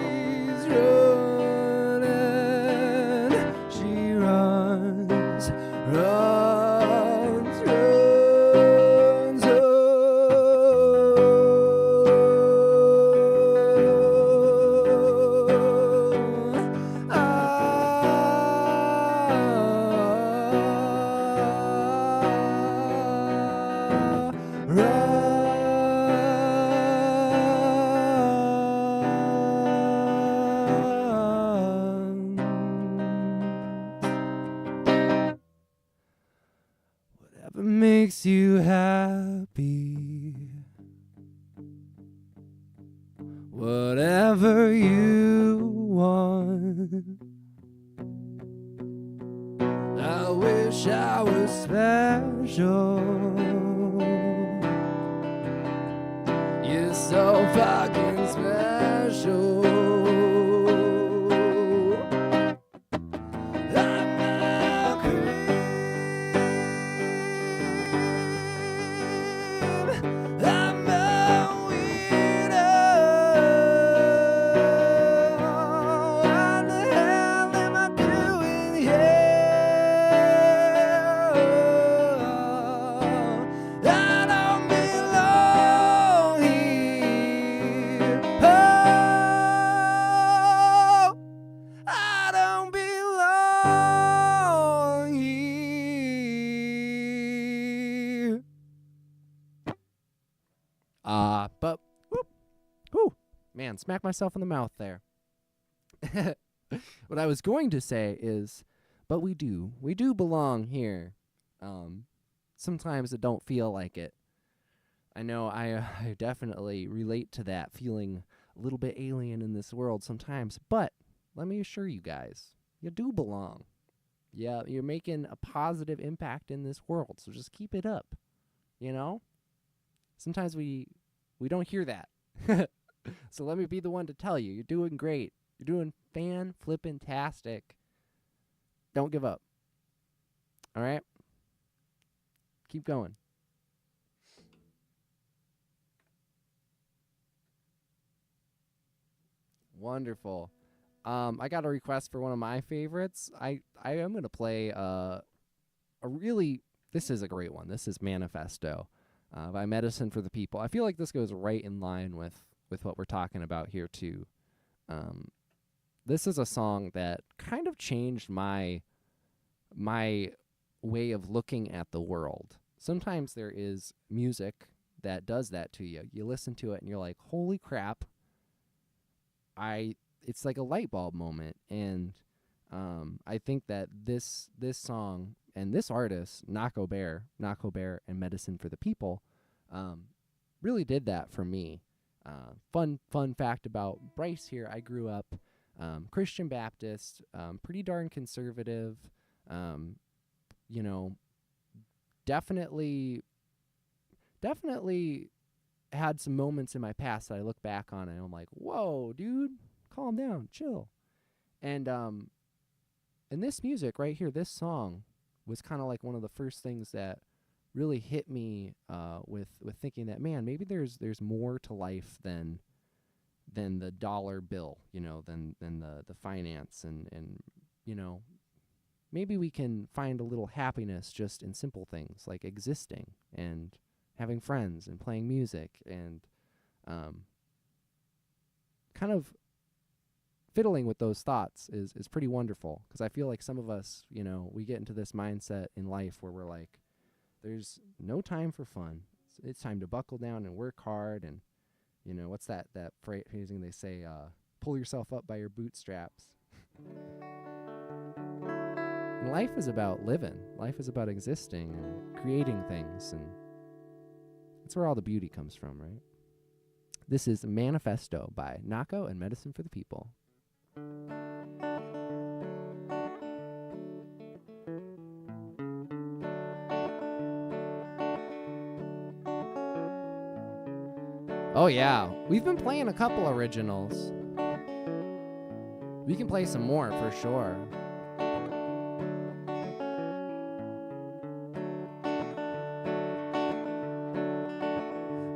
She's running. She runs, runs, runs. Whatever makes you happy, whatever you want. I wish I was special. You're so fucking special. I'm a creep. I'm a weirdo. What the hell am I doing here? I don't belong here. Oh, I don't belong here. But whew, man, smack myself in the mouth there. What I was going to say is, but we do belong here. sometimes it don't feel like it. I know I definitely relate to that, feeling a little bit alien in this world sometimes. But let me assure you guys, you do belong. Yeah, you're making a positive impact in this world, so just keep it up. You know? Sometimes we don't hear that. So let me be the one to tell you, you're doing great. You're doing fan-flippin-tastic. Don't give up. All right? Keep going. Wonderful. I got a request for one of my favorites. I am going to play a really, this is a great one. This is Manifesto by Medicine for the People. I feel like this goes right in line with what we're talking about here, too. This is a song that kind of changed my way of looking at the world. Sometimes there is music that does that to you. You listen to it and you're like, holy crap. It's like a light bulb moment. And I think that this song and this artist, Nako Bear and Medicine for the People, really did that for me. Fun fact about Bryce here, I grew up Christian Baptist, pretty darn conservative, definitely had some moments in my past that I look back on and I'm like, whoa, dude, calm down, chill. And this music right here, this song was kind of like one of the first things that really hit me with thinking that, man, maybe there's more to life than the dollar bill, than the finance and maybe we can find a little happiness just in simple things like existing and having friends and playing music and kind of fiddling with those thoughts is pretty wonderful, because I feel like some of us, we get into this mindset in life where we're like, there's no time for fun. It's time to buckle down and work hard. And, what's that phrasing they say, pull yourself up by your bootstraps. And life is about living. Life is about existing and creating things. And that's where all the beauty comes from, right? This is Manifesto by Nako and Medicine for the People. Oh yeah, we've been playing a couple originals. We can play some more for sure.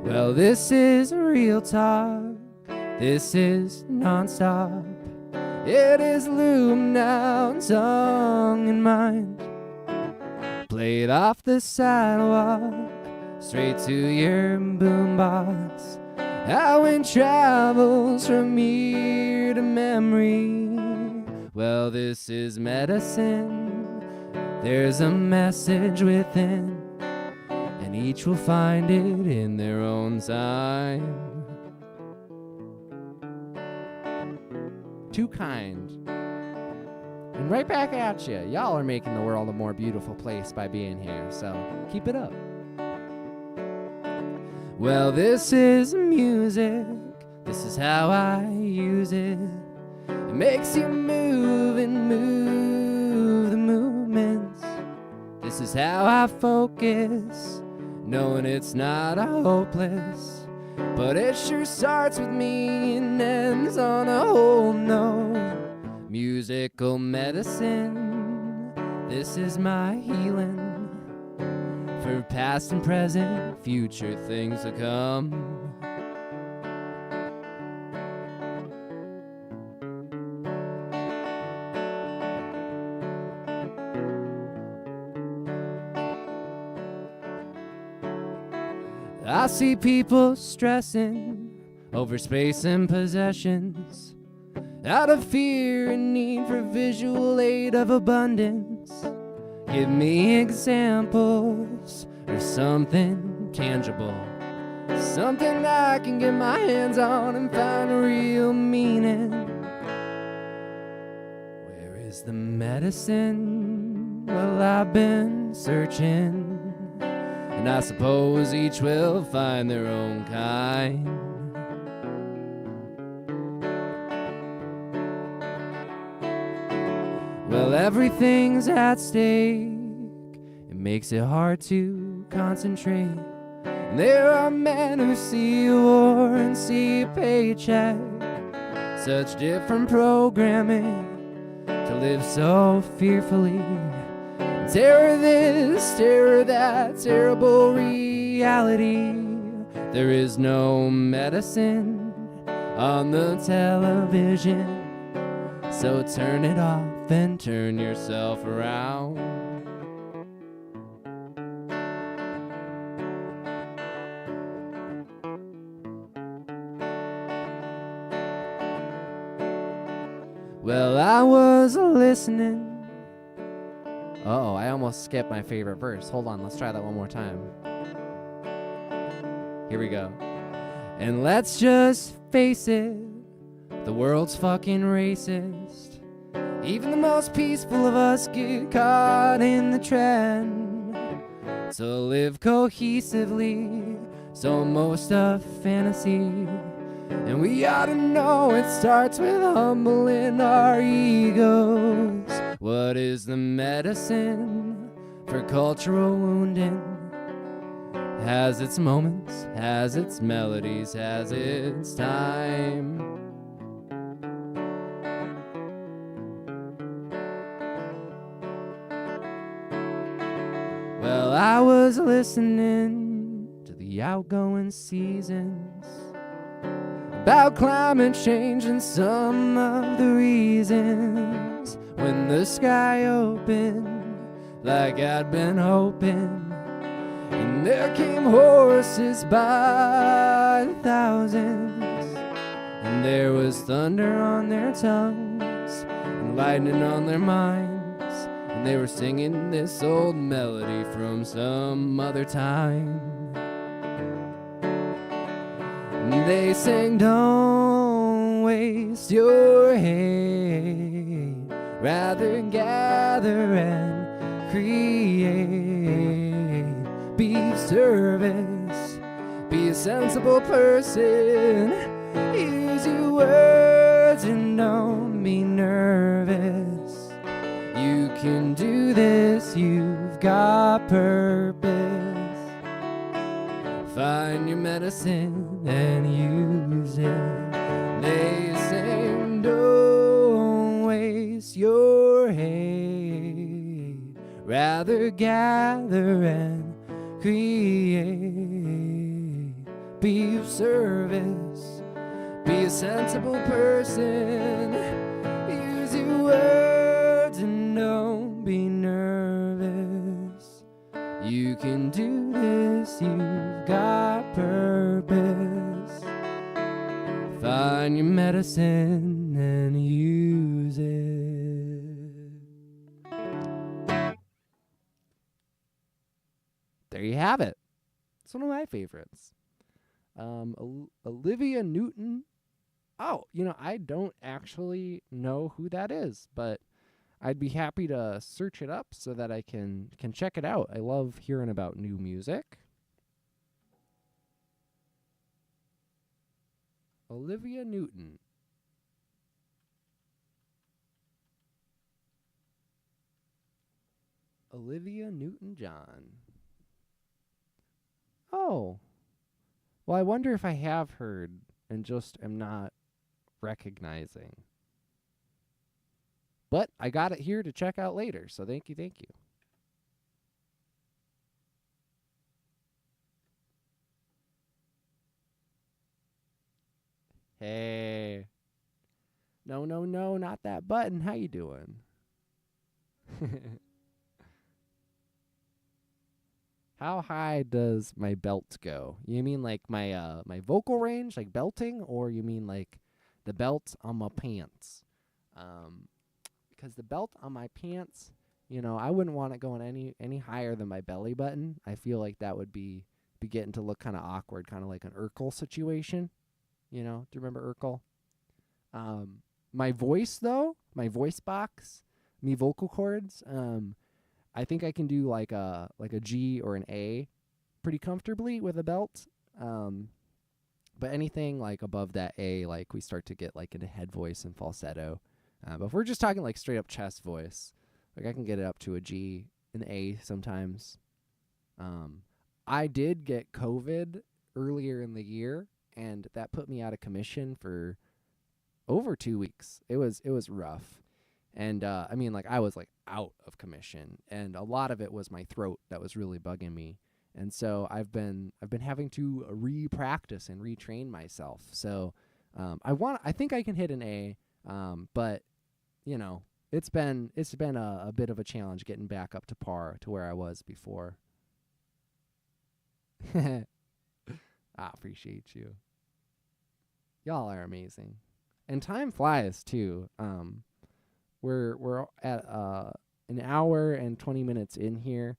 Well, this is real talk. This is nonstop. It is loom now, tongue and mind. Played off the sidewalk, straight to your boombox. How it travels from ear to memory. Well, this is medicine. There's a message within, and each will find it in their own time. Too kind. And right back at you. Y'all are making the world a more beautiful place by being here, so keep it up. Well, this is music. This is how I use it. It makes you move and move the movements. This is how I focus, knowing it's not hopeless. But it sure starts with me and ends on a whole note. Musical medicine, this is my healing. For past and present, future things to come. I see people stressing over space and possessions, out of fear and need for visual aid of abundance. Give me examples or something tangible, something I can get my hands on and find real meaning. Where is the medicine? Well, I've been searching and I suppose each will find their own kind. Well, everything's at stake. It makes it hard to concentrate. And there are men who see a war and see a paycheck. Such different programming to live so fearfully. Terror this, terror that, terrible reality. There is no medicine on the television, so turn it off and turn yourself around. Well, I was listening. Uh-oh, I almost skipped my favorite verse. Hold on, let's try that one more time. Here we go. And let's just face it, the world's fucking racist. Even the most peaceful of us get caught in the trend. So live cohesively, so most of fantasy. And we ought to know it starts with humbling our egos. What is the medicine for cultural wounding? Has its moments, has its melodies, has its time. Well, I was listening to the outgoing seasons about climate change and some of the reasons. When the sky opened like I'd been hoping, and there came horses by the thousands, and there was thunder on their tongues and lightning on their minds, and they were singing this old melody from some other time. And they sang, don't waste your hate, rather gather and create. Be of service, be a sensible person, use your words and don't be nervous. You can do this, you've got purpose. Find your medicine and use it. They say, don't waste your hate, rather gather and create. Be of service, be a sensible person, use your words and don't be nervous. You can do this, you've got purpose. Find your medicine and use it. There you have it. It's one of my favorites. Olivia Newton. Oh, I don't actually know who that is, but I'd be happy to search it up so that I can check it out. I love hearing about new music. Olivia Newton. Olivia Newton-John. Oh. Well, I wonder if I have heard and just am not recognizing. But I got it here to check out later, so thank you. Hey. No, not that button. How you doing? How high does my belt go? You mean like my my vocal range, like belting, or you mean like the belt on my pants? Because the belt on my pants, I wouldn't want it going any higher than my belly button. I feel like that would be getting to look kind of awkward, kind of like an Urkel situation. Do you remember Urkel? My voice though, my voice box, me vocal cords. I think I can do like a G or an A, pretty comfortably with a belt. But anything like above that A, like we start to get like into head voice and falsetto. But if we're just talking like straight up chest voice, like I can get it up to a G, an A sometimes. I did get COVID earlier in the year, and that put me out of commission for over 2 weeks. It was rough. And I mean, like I was like out of commission, and a lot of it was my throat that was really bugging me. And so I've been having to re-practice and retrain myself. So I think I can hit an A, but you know, it's been a bit of a challenge getting back up to par to where I was before. I appreciate you. Y'all are amazing. And time flies too. We're at an hour and 20 minutes in here.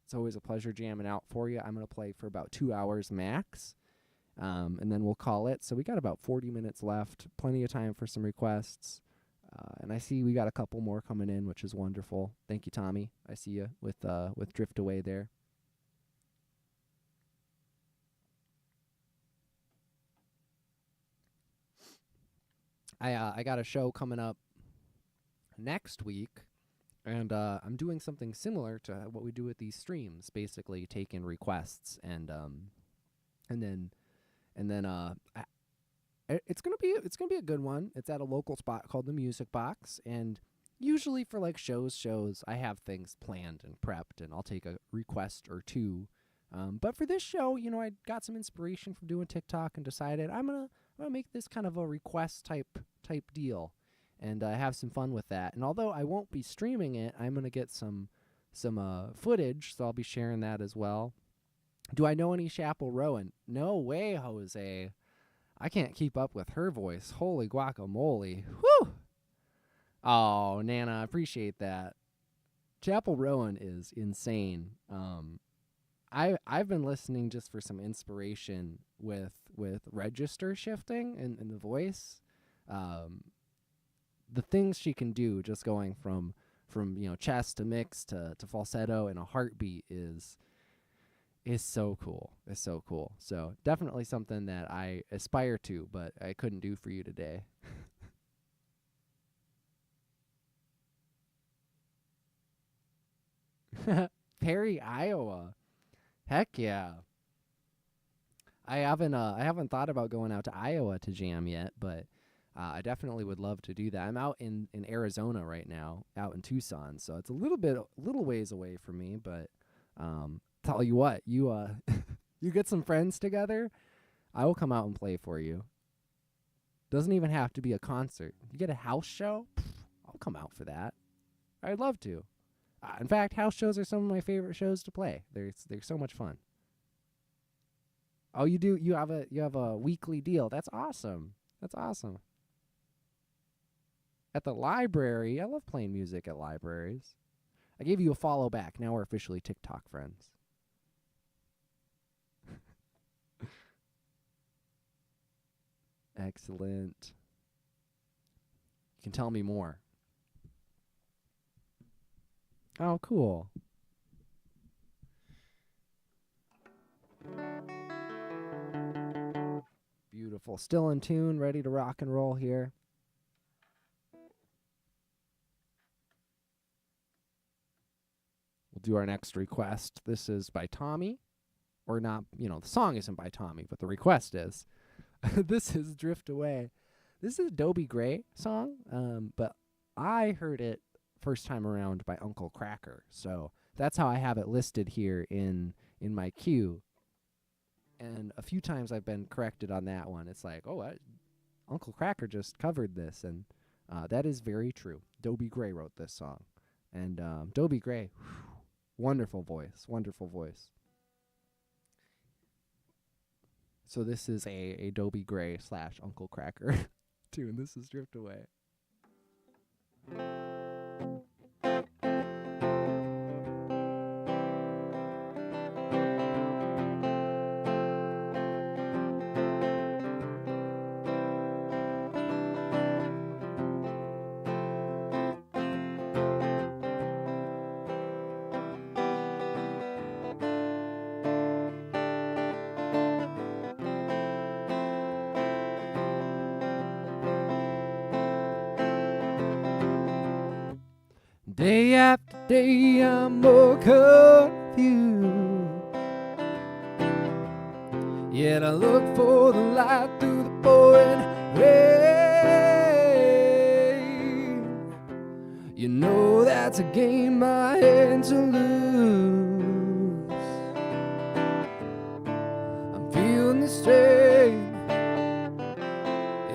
It's always a pleasure jamming out for you. I'm going to play for about 2 hours max, and then we'll call it. So we got about 40 minutes left, plenty of time for some requests. And I see we got a couple more coming in, which is wonderful. Thank you, Tommy. I see you with Drift Away there. I got a show coming up next week. And I'm doing something similar to what we do with these streams, basically taking requests and then it's gonna be a good one. It's at a local spot called the Music Box, and usually for like shows I have things planned and prepped, and I'll take a request or two. But for this show, you know, I got some inspiration from doing TikTok and decided I'm gonna make this kind of a request type deal. And have some fun with that. And although I won't be streaming it, I'm going to get some footage, so I'll be sharing that as well. Do I know any Chapel Rowan? No way, Jose. I can't keep up with her voice. Holy guacamole. Whew! Oh, Nana, I appreciate that. Chapel Rowan is insane. I've been listening just for some inspiration with register shifting and the voice. The things she can do, just going from you know, chest to mix to falsetto in a heartbeat is so cool. It's so cool. So definitely something that I aspire to, but I couldn't do for you today. Perry, Iowa. Heck yeah. I haven't thought about going out to Iowa to jam yet, but I definitely would love to do that. I'm out in Arizona right now, out in Tucson, so it's a little ways away from me. But tell you what, you you get some friends together, I will come out and play for you. Doesn't even have to be a concert. You get a house show, I'll come out for that. I'd love to. In fact, house shows are some of my favorite shows to play. They're so much fun. Oh, you do? You have a weekly deal. That's awesome. That's awesome. At the library, I love playing music at libraries. I gave you a follow back. Now we're officially TikTok friends. Excellent. You can tell me more. Oh, cool. Beautiful. Still in tune, ready to rock and roll here. We'll do our next request. This is by Tommy. Or not, you know, the song isn't by Tommy, but the request is. This is Drift Away. This is a Dobie Gray song, but I heard it first time around by Uncle Kracker. So that's how I have it listed here in my queue. And a few times I've been corrected on that one. It's like, oh, Uncle Kracker just covered this. And that is very true. Dobie Gray wrote this song. And Dobie Gray, wonderful voice, wonderful voice. So this is a Dobie Gray / Uncle Kracker tune. This is Drift Away. Day after day I'm more confused, yet I look for the light through the pouring rain. You know that's a game I had to lose. I'm feeling the strain,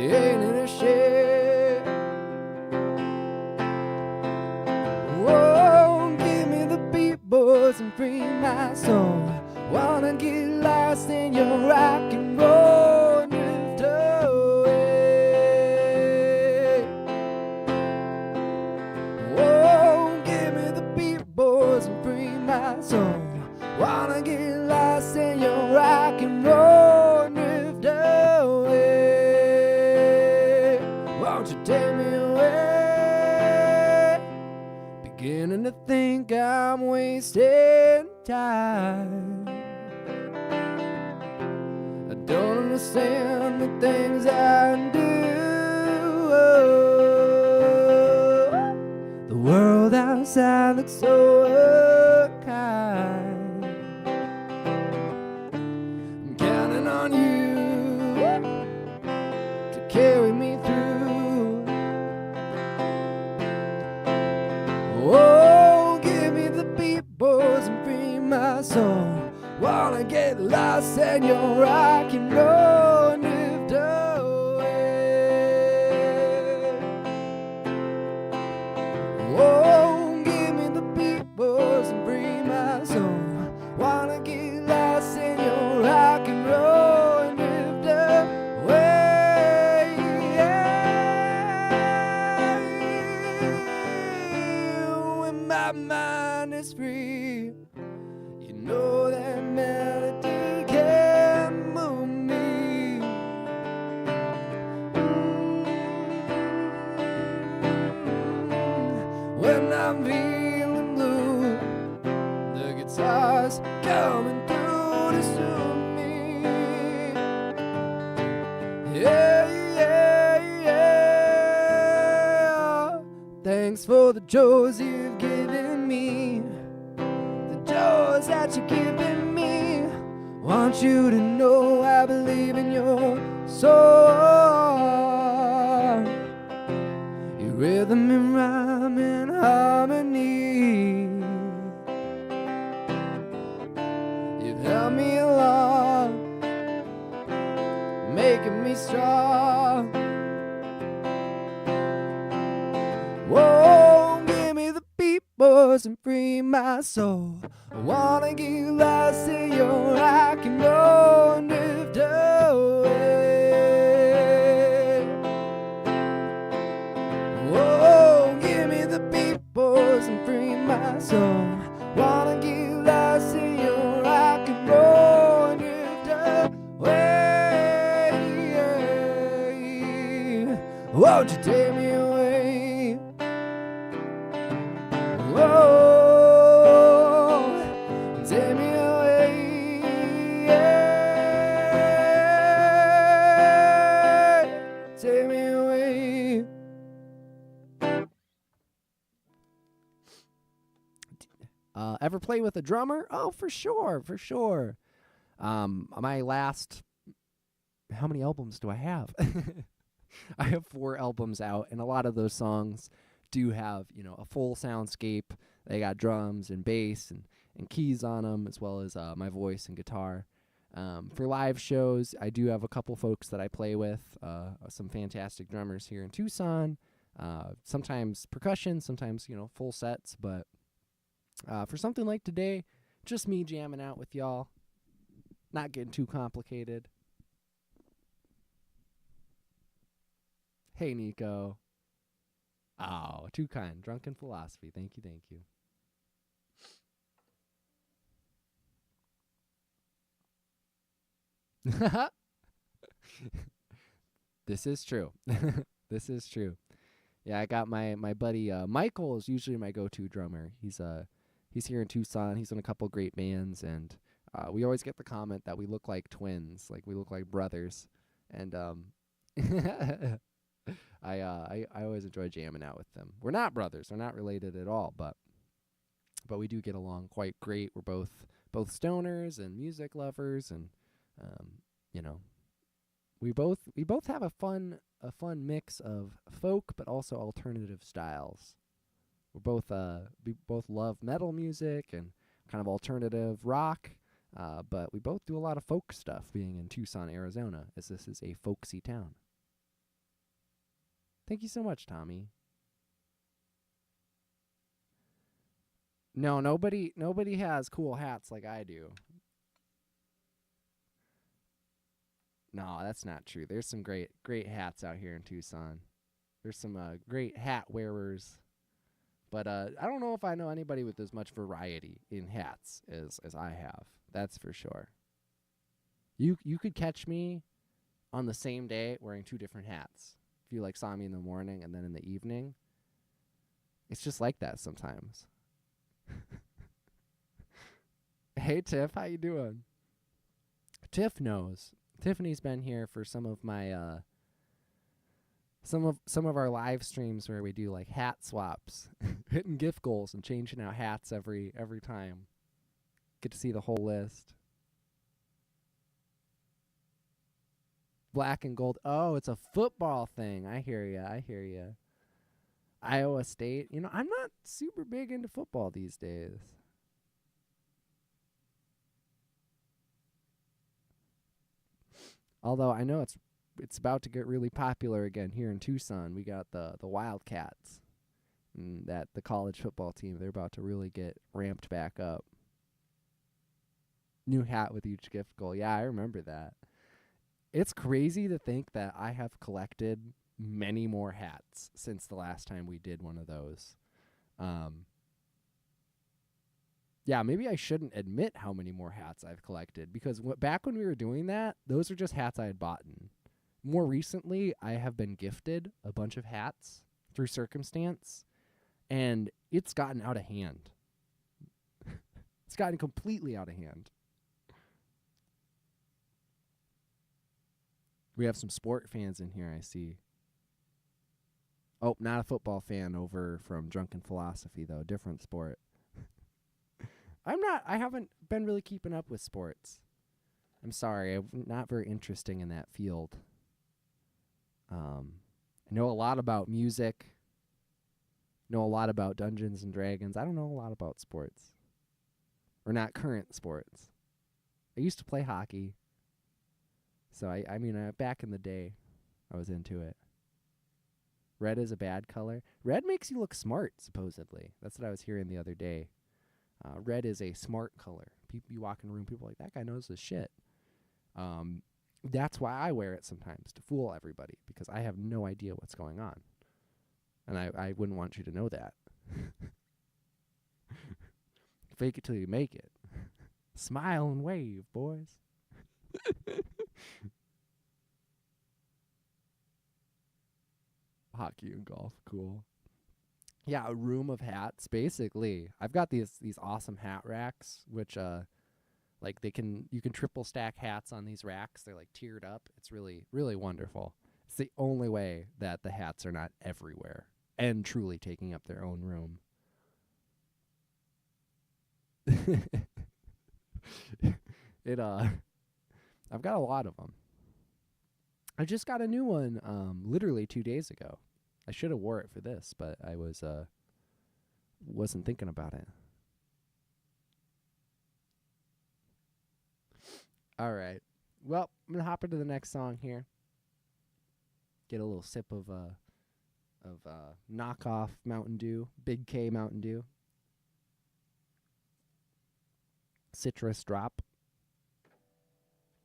it ain't in a shame. Whoa, give me the beat, boys, and free my soul. Wanna get lost in your rock and roll and drift away. Whoa, give me the beat, boys, and free my soul. Wanna get lost in your rock and roll and drift away. Won't you take me away? Beginning to think I'm wasting time. I don't understand the things I do. The world outside looks so unkind. I'm counting on you to carry me through. Oh, give me the beat, boys, and free my soul. Wanna get lost in your rock and roll and drift away. Oh, give me the beat, boys, and free my soul. Wanna get lost in your rock and roll and drift away. When my mind is free, you know that melody can move me. When I'm feeling blue, the guitar's coming through to soothe me. Yeah, yeah, yeah. Thanks for the joys you've given me, the joys that you're giving me. Want you to know I believe in your song, your rhythm and rhyme and harmony. You've held me along, making me strong. Whoa, give me the beat, boys, and free my soul. I wanna get lost in your rock and roll and drift away. Whoa, give me the beat, boys, and free my soul. Wanna get lost in your rock and roll and drift away. Won't you take me away? Whoa, take me away. Take me away. Ever play with a drummer? Oh, for sure, for sure. My last, how many albums do I have? I have 4 albums out, and a lot of those songs do have, a full soundscape. They got drums and bass and keys on them, as well as my voice and guitar. For live shows, I do have a couple folks that I play with, some fantastic drummers here in Tucson. Sometimes percussion, sometimes, full sets, but for something like today, just me jamming out with y'all, not getting too complicated. Hey, Nico. Oh, too kind. Drunken philosophy. Thank you, thank you. This is true. This is true. Yeah, I got my buddy Michael is usually my go-to drummer. He's here in Tucson. He's in a couple great bands, and we always get the comment that we look like twins, like we look like brothers. And I always enjoy jamming out with them. We're not brothers. We're not related at all, but we do get along quite great. We're both stoners and music lovers, and um, you know, we both have a fun mix of folk but also alternative styles. We both love metal music and kind of alternative rock, but we both do a lot of folk stuff. Being in Tucson, Arizona, as this is a folksy town. Thank you so much, Tommy. No, nobody has cool hats like I do. No, that's not true. There's some great hats out here in Tucson. There's some great hat wearers, but I don't know if I know anybody with as much variety in hats as I have. That's for sure. You could catch me on the same day wearing two different hats. If you like saw me in the morning and then in the evening, it's just like that sometimes. Hey Tiff, how you doing? Tiff knows. Tiffany's been here for some of my some of our live streams where we do like hat swaps, hitting gift goals and changing out hats every time. Get to see the whole list. Black and gold. Oh, it's a football thing. I hear ya. I hear ya. Iowa State. You know, I'm not super big into football these days. Although I know it's about to get really popular again here in Tucson. We got the Wildcats, and that the college football team. They're about to really get ramped back up. New hat with each gift goal. Yeah, I remember that. It's crazy to think that I have collected many more hats since the last time we did one of those. Um, yeah, maybe I shouldn't admit how many more hats I've collected because back when we were doing that, those are just hats I had bought. More recently, I have been gifted a bunch of hats through circumstance, and it's gotten out of hand. It's gotten completely out of hand. We have some sport fans in here, I see. Oh, not a football fan over from Drunken Philosophy, though. Different sport. I haven't been really keeping up with sports. I'm sorry. I'm not very interesting in that field. I know a lot about music. Know a lot about Dungeons and Dragons. I don't know a lot about sports. Or not current sports. I used to play hockey. So, I mean, back in the day, I was into it. Red is a bad color. Red makes you look smart, supposedly. That's what I was hearing the other day. Red is a smart color. You walk in a room, people are like, that guy knows his shit. That's why I wear it sometimes, to fool everybody, because I have no idea what's going on. And I wouldn't want you to know that. Fake it till you make it. Smile and wave, boys. Hockey and golf, cool. Yeah, a room of hats, basically. I've got these awesome hat racks, which like you can triple stack hats on these racks. They're like tiered up. It's really, really wonderful. It's the only way that the hats are not everywhere and truly taking up their own room. it I've got a lot of them. I just got a new one literally 2 days ago. I should have wore it for this, but I wasn't thinking about it. All right. Well, I'm gonna hop into the next song here. Get a little sip of knockoff Mountain Dew, Big K Mountain Dew, citrus drop.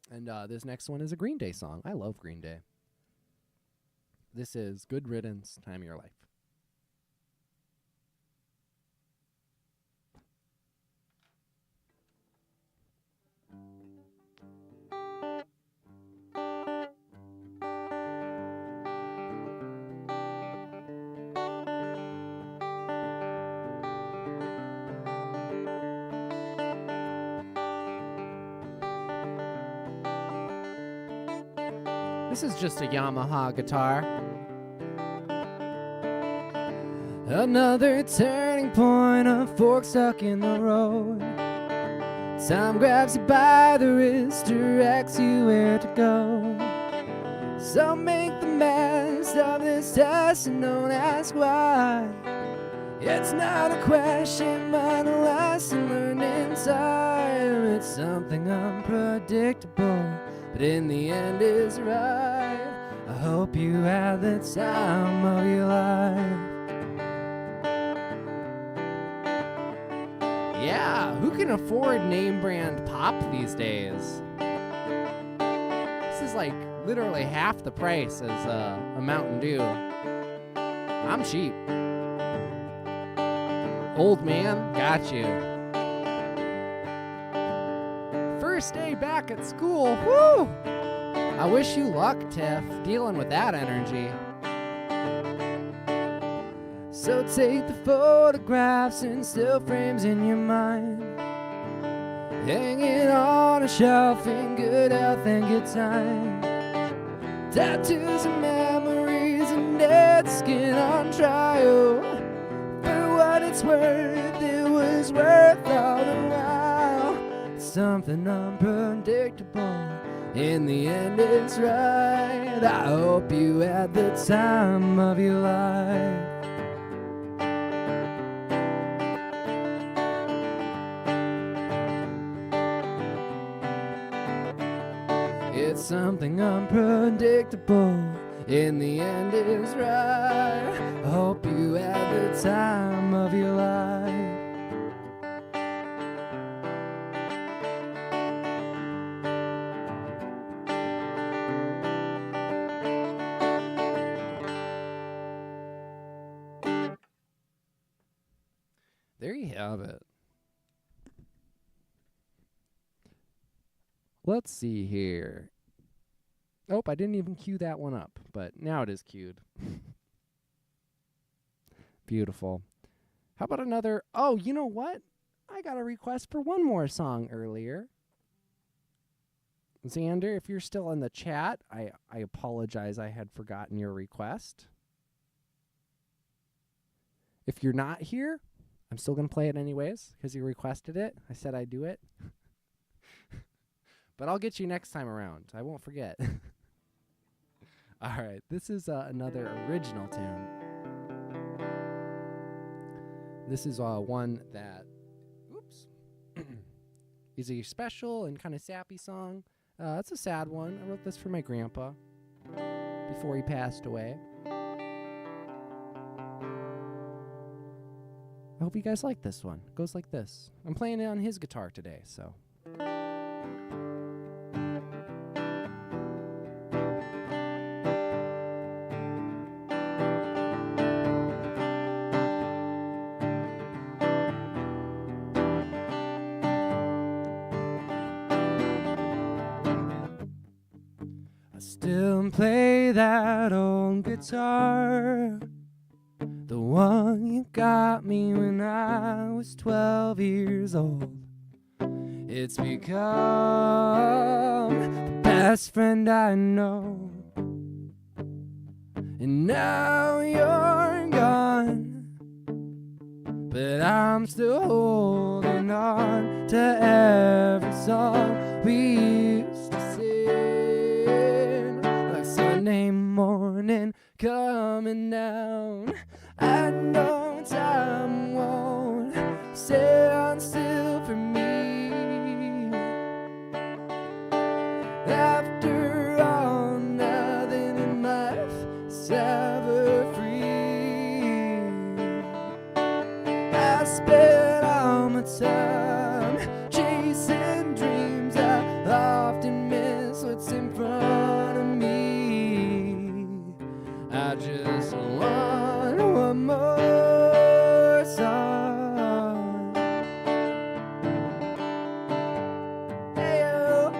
And this next one is a Green Day song. I love Green Day. This is Good Riddance, Time of Your Life. This is just a Yamaha guitar. Another turning point, a fork stuck in the road. Time grabs you by the wrist, directs you where to go. So make the best of this test and don't ask why. It's not a question, but a lesson learned in time. It's something unpredictable, but in the end is right. I hope you had the time of your life. Yeah, who can afford name brand pop these days? This is like literally half the price as a Mountain Dew. I'm cheap. Old man, got you. First day back at school, whoo! I wish you luck, Tiff, dealing with that energy. So take the photographs and still frames in your mind, hanging on a shelf in good health and good time. Tattoos and memories and dead skin on trial. For what it's worth, it was worth all the while. Something unpredictable, in the end it's right. I hope you had the time of your life. It's something unpredictable, in the end is right. I hope you had the time of your life. There you have it. Let's see here. Oh, I didn't even cue that one up, but now it is cued. Beautiful. How about another? Oh, you know what? I got a request for one more song earlier. Xander, if you're still in the chat, I apologize. I had forgotten your request. If you're not here, I'm still going to play it anyways because you requested it. I said I'd do it. But I'll get you next time around. I won't forget. All right, this is another original tune. This is one that, is a special and kind of sappy song. It's a sad one. I wrote this for my grandpa before he passed away. I hope you guys like this one. It goes like this. I'm playing it on his guitar today, so. Still play that old guitar, the one you got me when I was 12 years old. It's become the best friend I know, and now you're gone, but I'm still holding on to every song we used to sing. Like Sunday morning coming down, I know time won't stand still for me. After all, nothing in life's ever free. I spent all my time chasing dreams. I often miss what's in front of me. I just want one more song. Hey-oh.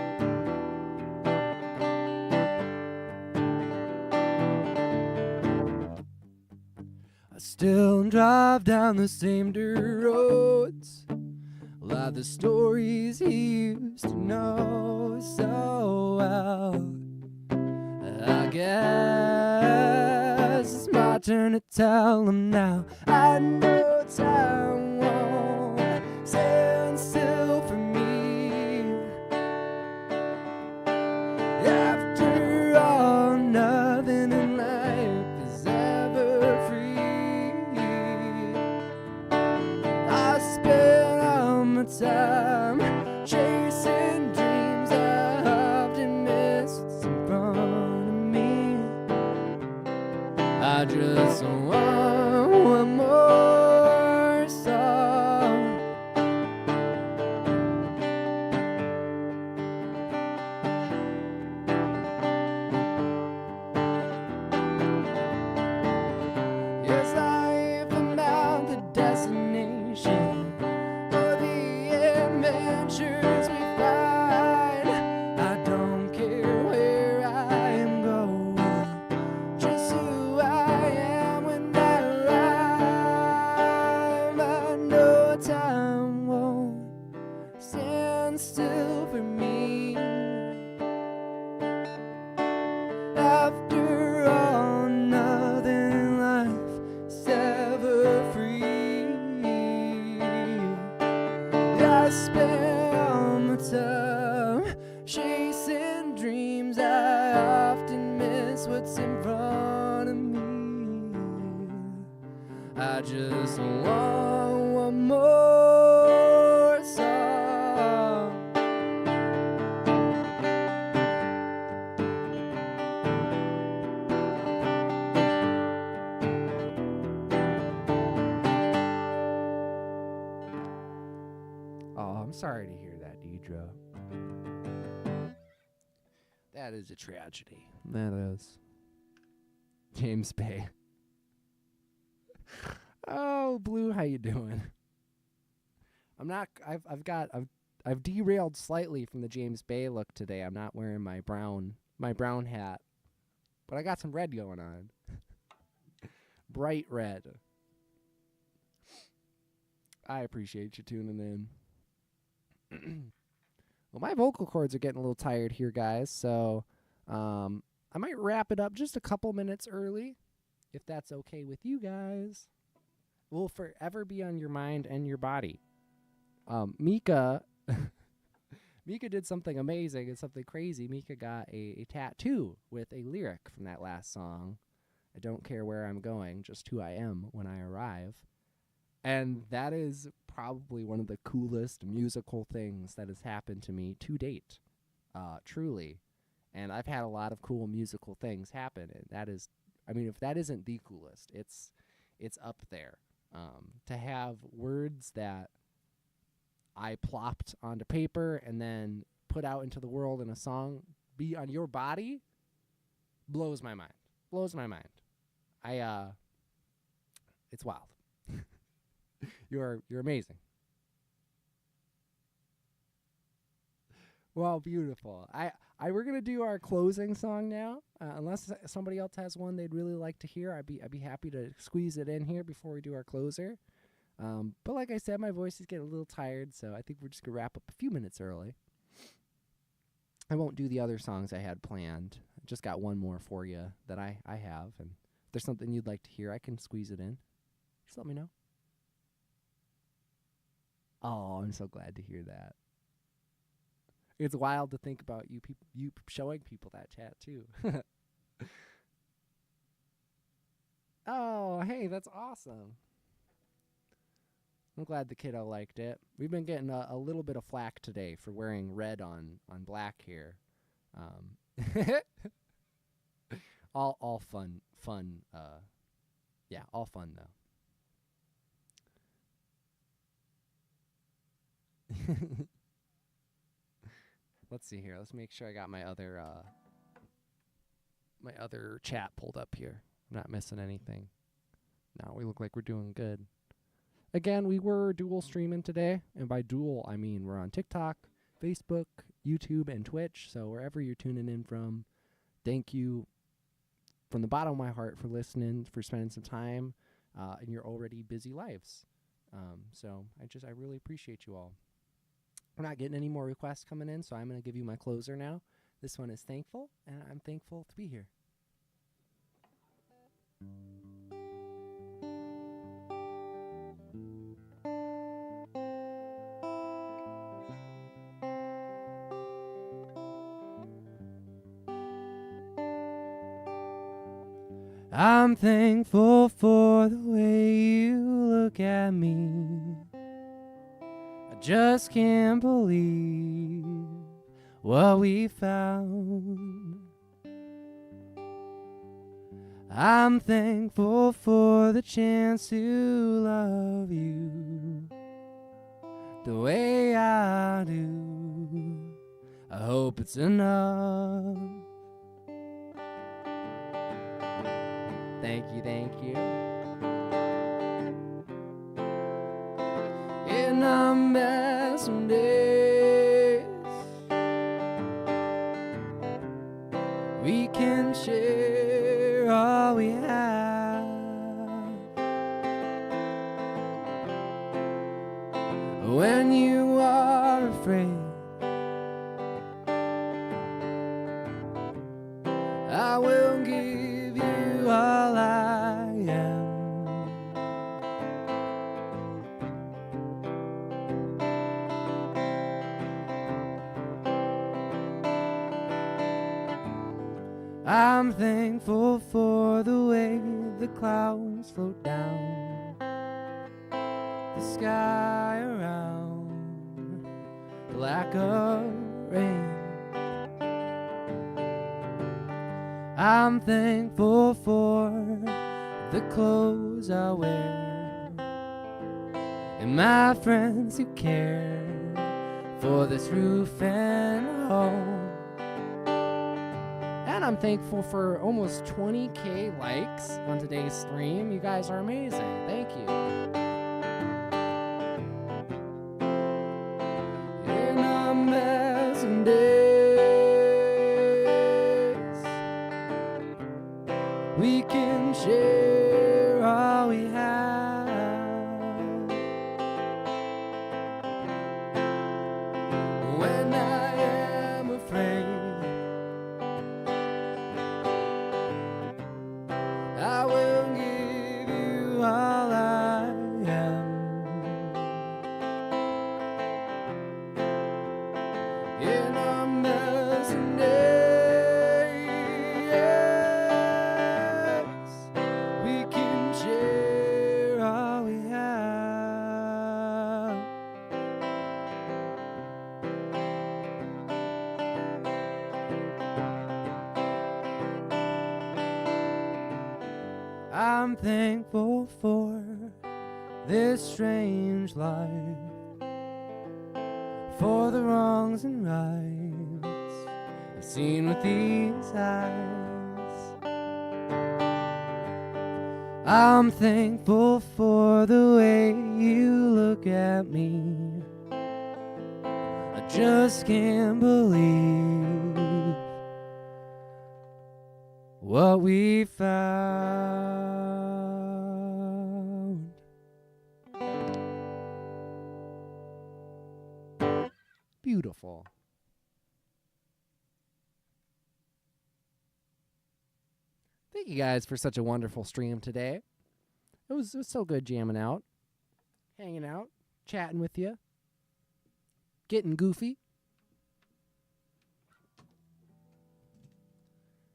I still drive down the same dirt roads, like the stories he used to know so well. I guess it's my turn to tell them now. I know time won't stand still for me. After all, nothing in life is ever free. I spent all my time chasing dreams I often missed in front of me. I just want one more song. Yes, I found the destination for the adventures we find. I don't care where I am going, just who I am when I arrive. I know time won't stand still for me. After all, nothing in life is ever free. I spend all my time chasing dreams I often miss what's in front of me. I just want one more song. Oh, I'm sorry to hear that, Deidre. That is a tragedy. That is. James Bay. Oh, Blue, how you doing? I've derailed slightly from the James Bay look today. I'm not wearing my brown hat, but I got some red going on. Bright red. I appreciate you tuning in. Well, my vocal cords are getting a little tired here, guys, so I might wrap it up just a couple minutes early, if that's okay with you guys. Will forever be on your mind and your body. Mika Mika did something amazing and something crazy. Mika got a tattoo with a lyric from that last song. I don't care where I'm going, just who I am when I arrive. And that is probably one of the coolest musical things that has happened to me to date, truly. And I've had a lot of cool musical things happen, and that is, I mean, if that isn't the coolest, it's up there. To have words that I plopped onto paper and then put out into the world in a song be on your body blows my mind. Blows my mind. It's wild. You're amazing. Well, beautiful. We're gonna do our closing song now. Unless somebody else has one they'd really like to hear, I'd be happy to squeeze it in here before we do our closer. But like I said, my voice is getting a little tired, so I think we're just gonna wrap up a few minutes early. I won't do the other songs I had planned. I just got one more for you that I have, and if there's something you'd like to hear, I can squeeze it in. Just let me know. Oh, I'm so glad to hear that. It's wild to think about you showing people that chat too. Oh, hey, that's awesome. I'm glad the kiddo liked it. We've been getting a little bit of flack today for wearing red on black here. All fun. Yeah, all fun though. Let's see here. Let's make sure I got my other chat pulled up here. I'm not missing anything. No, we look like we're doing good. Again, we were dual streaming today, and by dual I mean we're on TikTok, Facebook, YouTube, and Twitch. So wherever you're tuning in from, thank you from the bottom of my heart for listening, for spending some time in your already busy lives. So I really appreciate you all. We're not getting any more requests coming in, so I'm going to give you my closer now. This one is Thankful, and I'm thankful to be here. I'm thankful for the way you look at me. I just can't believe what we found. I'm thankful for the chance to love you the way I do. I hope it's enough. Thank you, thank you. In our best days, we can share all we have. When you are afraid, I will give you all I am. I'm thankful for the way the clouds float down the sky around the lack of rain. I'm thankful for the clothes I wear and my friends who care for this roof and home. And I'm thankful for almost 20K likes on today's stream. You guys are amazing. Thank you. In our mess and days, we can share all we have. When I am afraid, I will give you all I am. In our mess and days, we can share all we have. I'm thankful for this strange life, for the wrongs and rights I've seen with these eyes. I'm thankful for the way you look at me. I just can't believe what we found. Beautiful. Thank you guys for such a wonderful stream today. It was so good jamming out, hanging out, chatting with you, getting goofy.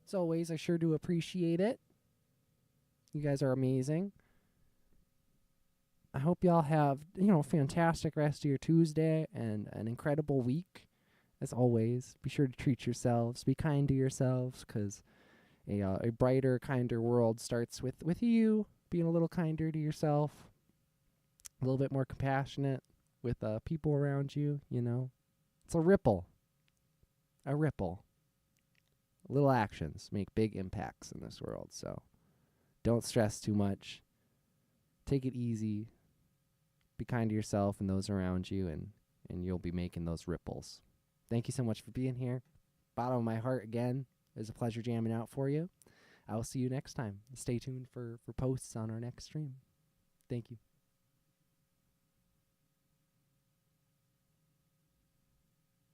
As always, I sure do appreciate it. You guys are amazing. I hope y'all have, a fantastic rest of your Tuesday and an incredible week. As always, be sure to treat yourselves, be kind to yourselves, because a brighter, kinder world starts with you being a little kinder to yourself, a little bit more compassionate with people around you, It's a ripple. A ripple. Little actions make big impacts in this world, so don't stress too much. Take it easy. Be kind to yourself and those around you, and you'll be making those ripples. Thank you so much for being here. Bottom of my heart again. It was a pleasure jamming out for you. I will see you next time. Stay tuned for posts on our next stream. Thank you.